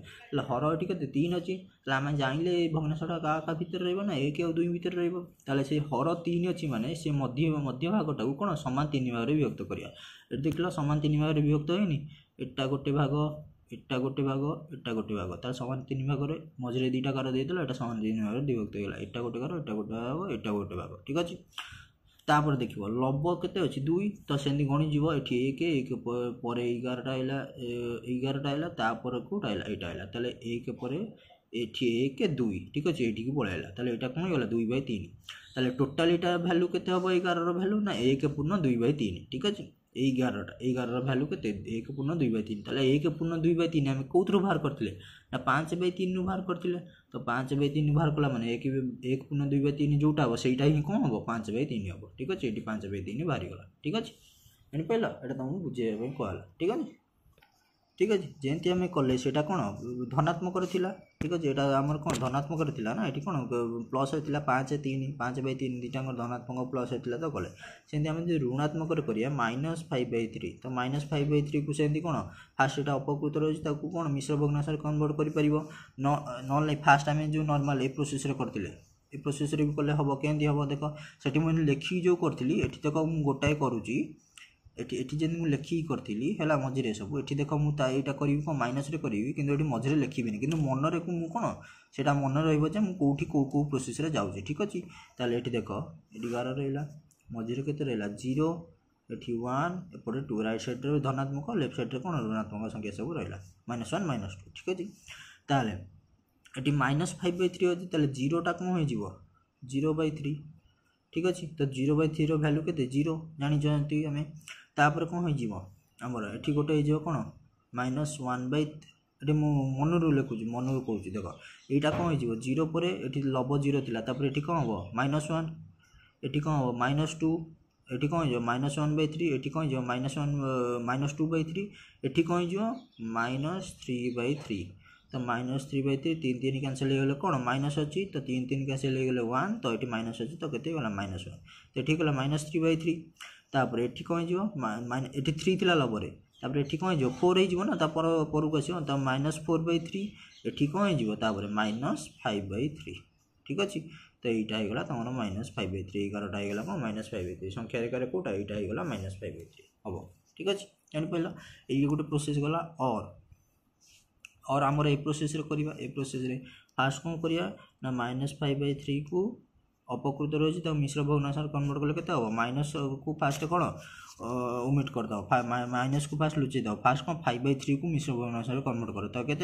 हर ये के 3 अच्छी आम जानिले भग्नांशटा क्या भितर रहा 1 और 2 भितर रहा से हर 3 अच्छी माने से मध्य भागटा को कौन समान 3 भाग विभक्त करिया देख समान 3 भाग विभक्त होनी एटा गोटे भाग एटा गोटे भाग एटा गोटे भाग तार समान 3 भाग मझे 2टा कार देदेला एटा समान 3 भाग विभक्त होगा एटा गोटे कार एटा गोटे भाग एटा गोटे भाग ठीक अच्छे। तापर देख लब के अच्छी 2 तो सेमती गणी जीव ये 1 पर 11टा है 11टा है तापर कौटा है यहाँ है ताले 1 पर एठी 1 2 ठीक अच्छे ये पलैला ताले एटा कौन होगा 2/3 ताले टोटाल एटा भैल्यू केते हबो 11 भैल्यू ना 1 पूर्ण 2/3 ठीक अच्छे 11 भैल्यू केते 1 पूर्ण 2/3 ताले 1 पूर्ण 2/3 आम कौथु बाहर करथिले ना 5/3 बाहर करथिले तो 5/3 बाहर कला माने 1 पूर्ण 2/3 जोटा हम सेटा ही कौन हम 5/3 हम ठीक अच्छे ये 5/3 बाहरी गला ठीक अच्छे जानी पाइल एटा तुमको बुझेगा कहला ठीक अच्छे ठीक अच्छे जमी आम कले से कौन धनात्मक ठीक अच्छे यहाँ आम कौन धनात्मक ना ये कौन प्लस होता 5/3 5/3 दुटा धनात्मक प्लस होता तो कले सेमती आम जो ऋणात्मक करिया -5/3 तो -5/3 को सेमती कौन फास्ट यहाँ अपकृत रही कौन मिश्र भग्नांश कन्वर्ट कर ना फास्ट आम जो नॉर्मल ए प्रोसेस करते ए प्रोसेस भी कले हम केमती हम देख से मुझे लेखिकी जो करी ये देख मुझे गोटाए करुँची एटी जब मुझे लेखिकी करी है मझे सब ये देख मुझे करी कौन माइनस करी कि मझे लिखी कि मनरे को मुझे कौन से मन रोचे मुझे कौ प्रोसेस जाऊँगी ठीक अच्छे ताले ये देख ये 11 रहा मझे के रहा 0 ये 1 एपटे 2 राइट साइड धनात्मक लेफ्ट साइड कौन ऋणात्मक संख्या सब रहा -1 -2 ठीक अच्छे ताले ये -5/3 अच्छे ताले 0टा कौन हो 0/3 ठीक अच्छे तो 0/3 भैल्यू के 0 जानी आम तापर कौन होमर ये गोटे हो कौन -1/3 मनरू लिखुची मनरू कहूँ देख यहाँ कौन हो 0 पर ये लब 0 थी ये कौन हम -1 ये कौन हम -2 ये कौन हो -1/3 ये कौन हो -2/3 ये कौन हो -3/3 तो -3/3 3 3 कैंसिल हो गले कौन माइनस अच्छी तो 3 3 कैंसिल हो गले 1 तो ये माइनस अच्छी तो केते गला -1 तो ये गला -3/3 तापर ये कौन हो ये 3 थी लबरे तापर ये कौन हो 4 हो ना पर को आसो तो -4/3 ये कौन होपर -5/3 ठीक अच्छे तो यहाँ होगा तुम -5/3 11टा होगा कौन -5/3 संख्या रेखार कौटा यहाँ होगा -5/3 हम ठीक अच्छे जानी पाइल ये गोटे प्रोसेस गला और आमर ए प्रोसेस करवा ए प्रोसेस फास्ट कौन करिया ना -5/3 को अपकृत रही तो मिश्र भग्नांश कन्वर्ट कले के माइनस को फास्ट कौन ओमिट करदे माइनस को फास्ट लुचेद फास्ट कौन 5/3 को मिश्र भग्नांश कन्वर्ट कर तो के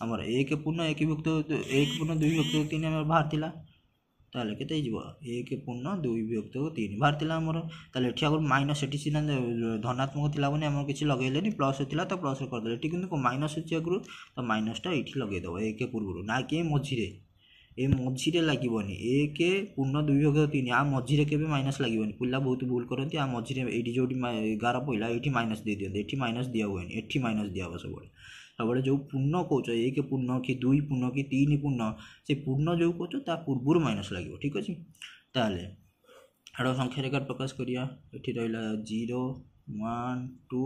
आमर 1 पूर्ण 1 विभक्त 1 पूर्ण 2 विभक्त 3 आम बाहर ताले के 1 पूर्ण 2 विभक्त 3 बाहर आमर ताले ये आगे माइनस ये सीना धनात्मक थी बोली आम किसी लगेनि प्लस होता तो प्लस करदे ये कि माइनस अच्छी आगु तो माइनसटा ये लगेदेव 1 पूर्व ना कि मझे ये मझे लगे 1 पूर्ण 2 विभक्त 3 आ मझे के माइनस लगे पिला बहुत भूल करती आ मझे ये जो 11 पड़ा ये माइनस दे दिखते ये माइनस दिया हुए ये माइनस दिया सब सब जो पूर्ण कौच 1 पूर्ण कि 2 पूर्ण कि 3 पूर्ण से पूर्ण जो कौच ता पूर्व माइनस लगे ठीक अच्छे ताले हाड़ संख्या रेखा प्रकाश करिया ये रहा 0 1 2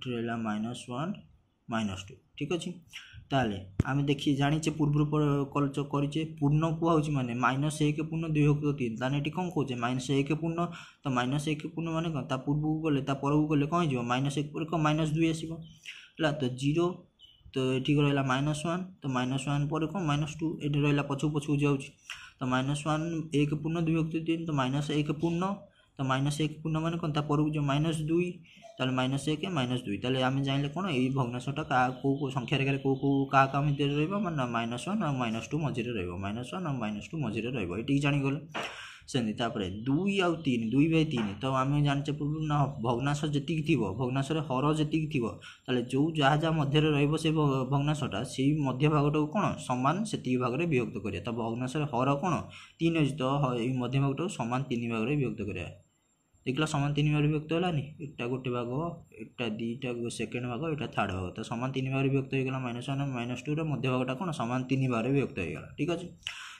ये रहा -1 -2 ठीक अच्छे ताले आम देखिए जाचे पूर्व करे पूर्ण कहूँ माने -1 पूर्ण 2 विभक्त 3 ताने ये कौन कौचे -1 पूर्ण तो -1 पूर्ण माने कौन ता पूर्व को गले पर को गले कौन हो -1 पर -2 आसो है तो 0 तो ये रहा -1 तो -1 पर कौन -2 ये रहा पछू पछू जाऊँ तो -1 1 पूर्ण 2 विभक्त 3 तो -1 पूर्ण तो -1 पूर्ण माने कौन पर जो -2 ताले -1 -2 ताले आम जाइले कौन ये भग्नांशटा कौ संख्या रेखार कौ क्या रहा -1 और -2 मझे रहा -1 और -2 मझे रहा ये जागल सेमती 2 आउ 3 2/3 तो आम जाने पूर्व ना भग्नांश जी थी भग्नांश हर जी थी जो जहाँ जहाँ मध्य रे भग्नांशटा से मध्य भागटा कौन सामान से भाग में विभक्त करिया तो भग्नांश हर कौन 3 अच्छी तो मध्य भागटा सामान 3 भाग में विभक्त करिया देखला सामान 3 भाग विभक्त होलानी एटा गोटे भाग एटा दुईटा सेकेंड भाग एटा थर्ड भाग तो सामान 3 भाग विभक्त होगा -1 -2 मध्य भागटा कौन सामान 3 भाग में विभक्त होगा ठीक अच्छे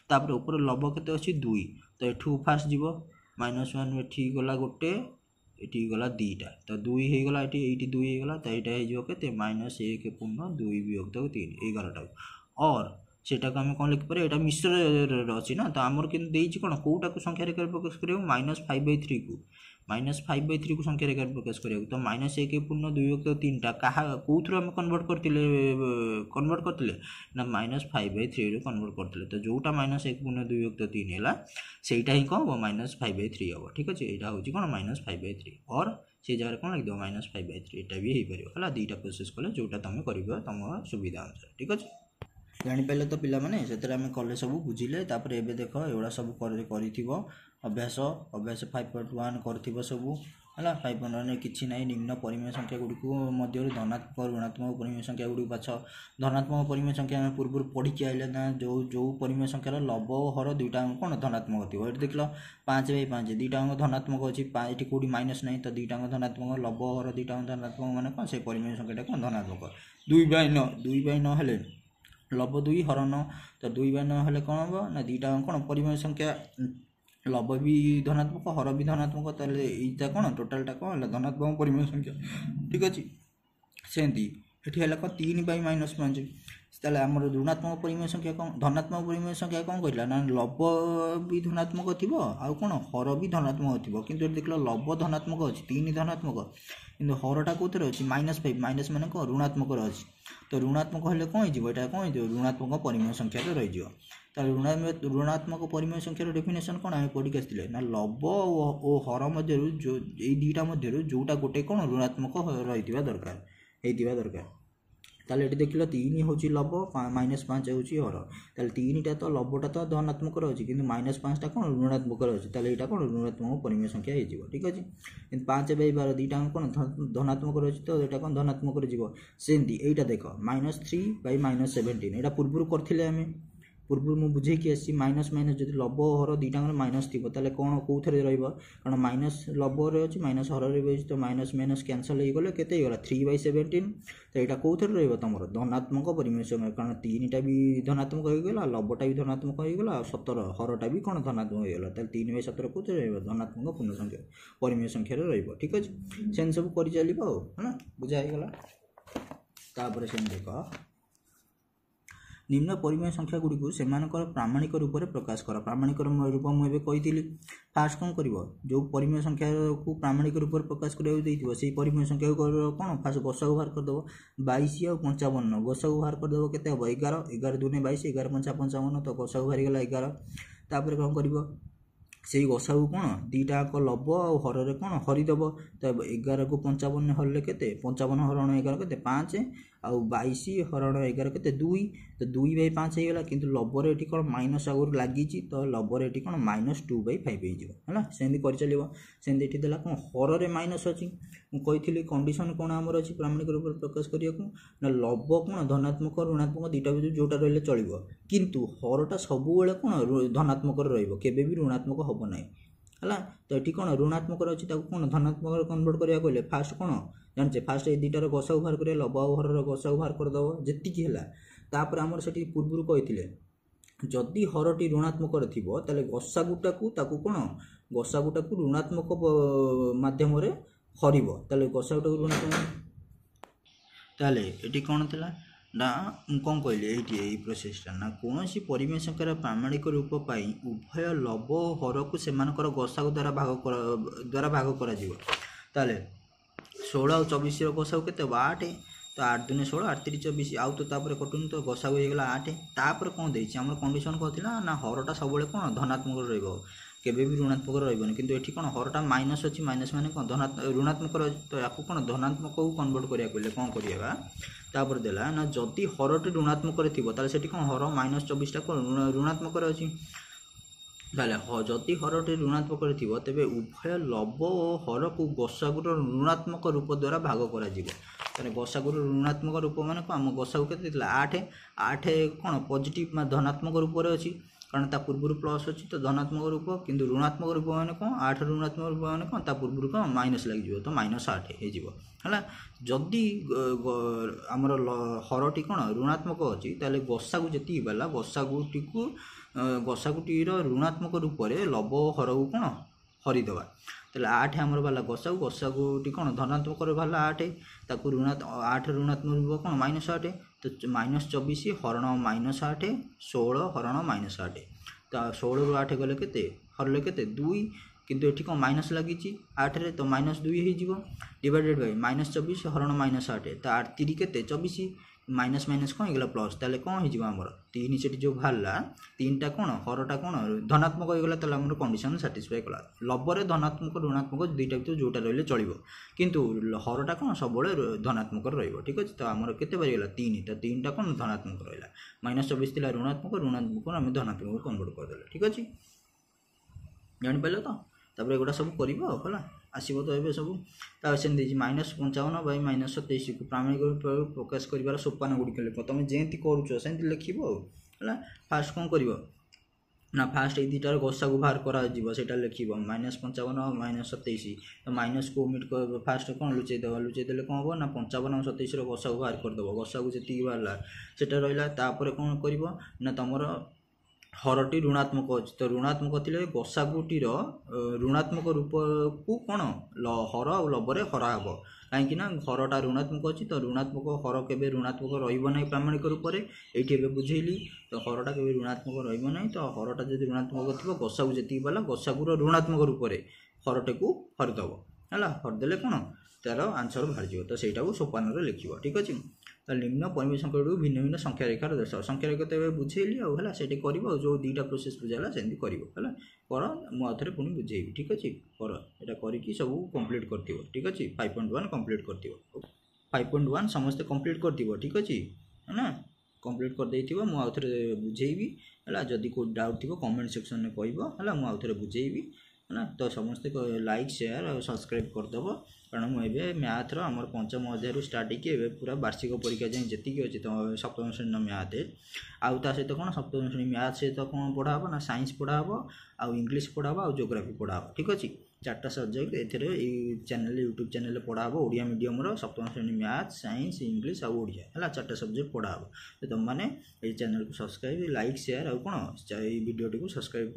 तापर ऊपर लब के अच्छी 2 तो यू फास्ट जीव -1 ये गला गोटे ये गला 2टा तो 2 होगा ये 2 होगा तो यहाँ के -1 पूर्ण 2 विभक्त 3 11टा और सेटा को आम कौन लिखिपर यहाँ मिश्र अच्छी ना तो आमर कि कौन कौटा को संख्या रेखा प्रकाश करा -5/3 को -5/3 को संख्या रेखा प्रकाश करा तो -1 पूर्ण 2 विभक्त 3टा क्या कौन आम कन्वर्ट करते ना -5/3 कन्वर्ट करते तो जोटा -1 पूर्ण 2 विभक्त 3 है सहीटा ही कौन हम -5/3 हम ठीक अच्छे यहाँ हूँ कौन -5/3 और से जगह कौन लगे -5/3 यहाँ भी हो पार है दुईटा प्रोसेस कले जोटा तुम कर तुम सुविधा अनुसार ठीक अच्छे जापारे तो पिलाने से आम कले सब बुझिले एबे देख एगुड़ा सब अभ्यास अभ्यास 5.1 कर सब है 5.1 कि ना निम्न परिमेय संख्या गुड़ी मध्य धनात्मक ऋणात्मक परिमेय संख्या गुड़ी बाछ धनात्मक परिमेय संख्या आम पूर्व पढ़ी आइले ना जो जो परिमेय संख्यार लब हर दुईटा कौन धनात्मक थी ये देख लो 5/5 दुईटा धनात्मक अच्छी ये कौटी माइनस ना तो दुईटा धनात्मक लब हर दुईटा धनात्मक मैंने कौन से परिमेय संख्या कौन धनात्मक 2/9 हेले लब 2 हर 9 तो 2/9 हेले कौन हम ना दुईटा कौन परिमेय संख्या लब भी धनात्मक हर भी धनात्मक ताले एटा कौन टोटालटा कौन है धनात्मक परिमेय संख्या ठीक अच्छे सेमती ये है कौन 3/-5 ताले आम ऋणात्मक परिमेय संख्या कौन धनात्मक परिमेय संख्या कौन कहला ना लब भी धनात्मक थी आउ कौन हर भी धनात्मक थी किंतु देख लो लब धनात्मक अच्छी 3 धनात्मक किंतु हरटा कौन अच्छी -5 माइनस मैंने कौन ऋणात्मक अच्छी तो ऋणात्मक हेल्ले कौन हो कौन हो ऋणात्मक परिमेय संख्या रही ऋणात्मक परिमेय संख्यार डेफिनेशन कौन आम पढ़ी आसते ना लब और हर मध्य जो ये दुईटा मध्य जोटा गोटे कौन ऋणात्मक रही दरकार ताले ये देख लो 3 हूँ लब -5 हूँ हर ताले 3टा तो लबटा तो धनात्मक अच्छी कि -5टा कौन ऋणात्मक अच्छी ताले यहाँ कौन ऋणात्मक परिमेय संख्या हो ठीक अच्छे 5/12 दुईटा कौन धनात्मक अच्छी तो यहाँ कौन धनात्मक सेमती यहाँ देख -3/-17 यहाँ पूर्व करते आम पूर्व मुझे बुझेकी आसी माइनस माइनस जो लब हर दुईटा माइनस थी ताले कौन कौ थे कारण माइनस लब अच्छी माइनस हर तो माइनस माइनस कैनसल हो गले केते 3/17 तो यहाँ कौ थे तुम धनात्मक परिमेय संख्या कारण 3टा भी धनात्मक होगा लबटा भी धनात्मक होगा 17 हरटा भी कौन धनात्मक होगा 3/17 कौ थे धनात्मक पूर्ण संख्या परिमेय संख्यार ठीक अच्छे से सब कर चलो है बुझाईगला से देख निम्न परिमेय संख्या गुड़ी को सेमानकर प्रामाणिक रूप से प्रकाश कर प्रामाणिक रूप मुझे कही फास्ट कौन कर जो परिमेय संख्या को प्रामाणिक रूप से प्रकाश करा से परिमेय संख्या कौन फास्ट गसागु बाहर करदेव 22 और 55 गसागु बाहर करदेव के 11 11 दूने 22 11 5 55 तो गसागु बाहरीगला 11 तापर कौन कर से गसागु कौन दुईटा लब और हर कौन हरिदेव तो 11 को 55 हरले के 55 हरण 11 के 5 आउ 22 हरण 11 के 2 तो 2/5 होगा किंतु लबर ये कौन माइनस आगुरी लगी तो लबर ये कौन -2/5 है सेमती कर चलो सेमती देला कौन हर माइनस अच्छी मुझे कंडीशन कौन आमर अच्छी प्रामाणिक रूप से प्रकाश करने ना लब कौन धनात्मक ऋणात्मक दुईटा भी जोटा रही चलो किंतु हरटा सब कौन धनात्मक रही ऋणात्मक हम ना है तो ये कौन ऋणात्मक अच्छी कौन धनात्मक कन्वर्ट करा कहले फास्ट कौन जानचे फास्ट ये दुईटार गसागु बाहर कर लब और हर गसागु बाहर करदेव जी है आमर से पूर्व कही जदि हरटी ऋणात्मक थी गसागुटा को कौन गसागुटा को ऋणात्मक मध्यम हर गसागुटा को ऋणात्मक ताले ये कौन थी ना कौन कहली ये प्रोसेसटा ना कौन सी परिमेय संख्यार प्रामाणिक रूप पाई उभय लब हर को सेमानकर गसागु द्वारा भाग करा ताले 16 और 24 गसागु के 8 तो 8 दूने 16 8 3 24 आउ तो तापर कटुन तो गसागु होगा 8 तापर कौन देछि हमर कंडीशन कहथिला ना हरटा सब कौन धनात्मक रहिबो केबे भी ऋणात्मक रहिबोनी किंतु एठी कौन हरटा माइनस अच्छी माइनस माने कौन ऋणात्मक तो या कौन धनात्मक को कन्वर्ट करिया कहले कौन करिया तापर देला ना जदि हरटी ऋणात्मक थिबो ताले सेठी कौन हर -24 टा कौन ऋणात्मक अछि ताले जदि हरटी ऋणात्मक थिबो तेबे उभय लब और हर को गसागुर ऋणात्मक रूप द्वारा भाग करा जिवो ताले गसागुर ऋणात्मक रूप माने को हम गसागु केते 8 8 कौन पॉजिटिव धनात्मक रूप रे अछि कारण ता पूर्व प्लस अच्छी तो धनात्मक रूप किंतु ऋणात्मक रूप मैंने कौन 8 ऋणात्मक रूप मैंने कौन ता पूर्व कौन माइनस लगे तो -8 है जदि आमर हरटी कौन ऋणात्मक अच्छी ताले गसागु जी बाला गसागुटी को गसागुटीर ऋणात्मक रूप से लब हर को कौन हरिदेवा ताले 8 आमर बाला गसागु गसागुटी कौन धनात्मक बाला 8 ताकू 8 ऋणात्मक रूप कौन -8 तो -24 हरण -8 16 हरण -8 तो 16 रु 8 गले के हरले के 2 किंतु ये कौन माइनस लगी 8 रे तो -2 हो डिवाइडेड बाय -24 हरण -8 तो 8 3 के 24 माइनस माइनस कौन होगा प्लस ताले कौन हो आमर 3 से जो बाहर 3टा कौन हरटा कौन धनात्मक होगा ताले कंडीशन साटिस्फाई कला लबरे धनात्मक ऋणात्मक दुईटा भर जोटा रही चलो किंतु हरटा कौन सब धनात्मक रही अच्छे तो आमर केते बारीगला 3 तो 3टा कौन धनात्मक रहा -24 थी ऋणात्मक ऋणात्मक आम धनात्मक कन्वर्ट करदे ठीक अच्छे जापारे तो तापर एगुड़ा सब कर आसब तो ये सब सेमती -55 / -27 को प्रामाणिक प्रकाश कर सोपान गुड़िक लिख तुम जमी करुँच लिख है फास्ट कौन कर ना फास्ट ये दुटार गसा को बाहर करा लिख -55 - 27 तो माइनस को ओमिट कर फास्ट कौन लुचेदे कौन हम ना 55 और 27 गसा को बाहर करदेव गसा को जी बाहर से रहा कौन कर ना तुम हरटी ऋणात्मक अच्छे तो ऋणात्मक थी गसागुटीर ऋणात्मक रूप को कौन हर और लबरे हरा हे कहीं हरटा ऋणात्मक अच्छी तो ऋणात्मक हर के ऋणात्मक रही प्रामाणिक रूप से ये बुझेली तो हरटा के ऋणात्मक रही तो हरटा जो ऋणात्मक थी गसागु जी पाला गसागुर ऋणात्मक रूप से हरटे को हरिदेव है हरिदेले कौन तार आंसर बाहर तो सहीटा को सोपान लिख ठीक अच्छे तो निम्न परिमेय संख्या भिन्न भिन्न संख्या रेखार दर्श संख्या रेखा तो बुझेली है से कर जो दुईटा प्रोसेस बुझाला सेमती कर मुझे पुणी बुझेबी ठीक अच्छे कर यहाँ करके सब कंप्लीट कर ठीक अच्छे 5.1 कंप्लीट कर 5.1 समस्ते कंप्लीट कर ठीक अच्छे है ना कंप्लीट कर मुझे बुझेबी है जदि कोई डाउट थी कमेंट सेक्शन में कह मुझे बुझेबी है तो समस्ते लाइक शेयर और सब्सक्राइब करदेव कारण मुझे मैथ्र आम पंचम अध्याय स्टार्ट होकर पूरा वार्षिक परीक्षा जाए जी अच्छी तो सप्तम श्रेणी मैथ आउ ता सहित कौन सप्तम श्रेणी मैथ सहित कौन पढ़ा ना साइंस पढ़ा आउ इंग्लिश पढ़ा आउ जियोग्राफी पढ़ा ठीक अच्छे 4टा सब्जेक्ट ए चैनल यूट्यूब चैनल पढ़ा ओडिया मीडियम सप्तम श्रेणी मैथ साइंस इंग्लिश आउ ओडिया है 4टा सब्जेक्ट पढ़ा तो तुम मैंने ये चैनल को सब्सक्राइब लाइक शेयर आउ कौन वीडियोटी को सब्सक्राइब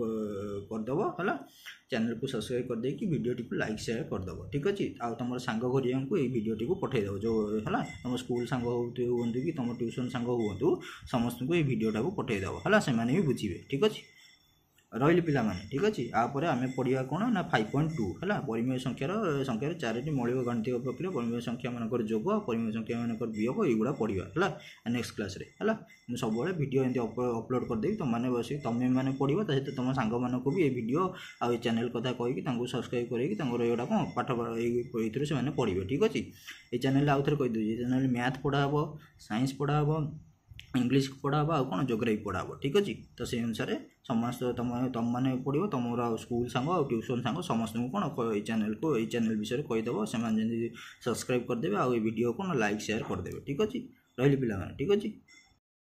करदेव है चैनल को सब्सक्राइब करदे कि वीडियोटी को लाइक शेयर करदेव ठीक अच्छे आउ तुम सांग घरिया को ये वीडियोटी को पठेदेव जो है तुम स्कूल सांग हूँ कि तुम ट्यूशन सांग हूँ समस्त को ये वीडियोटा को पठेदेव है से भी बुझे ठीक अच्छे रही पिला माने ठीक अच्छे आपर आम पढ़ा कौन ना 5.2 है परिमेय संख्यार 4टी मौलिक गणितीय प्रक्रिया परिमेय संख्या मानकर जोग परिमेय संख्या मानकर वियोग युवा पढ़ा है नेक्स्ट क्लास है मुझे सब वीडियो एमती अपलोड करदेवी तुम मैंने बस तुम मैंने पढ़ो तो सहित तुम सांग मानक भी ये वीडियो आ चैनल कथा कहीकि सब्सक्राइब करके यहाँ पाठ से पढ़े ठीक अच्छे ये चैनल आउ थे कहीदे चैनल मैथ पढ़ा साइंस पढ़ा इंग्लिश पढ़ा आउ कौन जियोग्राफी पढ़ा ठीक अच्छे तो से अनुसार समस्त तुम मैंने पढ़ो तुम स्कूल सांग और ट्यूशन सांग समस्त को कौन ये चैनल विषय कहीदेव से सब्सक्राइब करदे आ वीडियो कौन लाइक शेयर करदे ठीक अच्छे रही पिला ठीक अच्छे।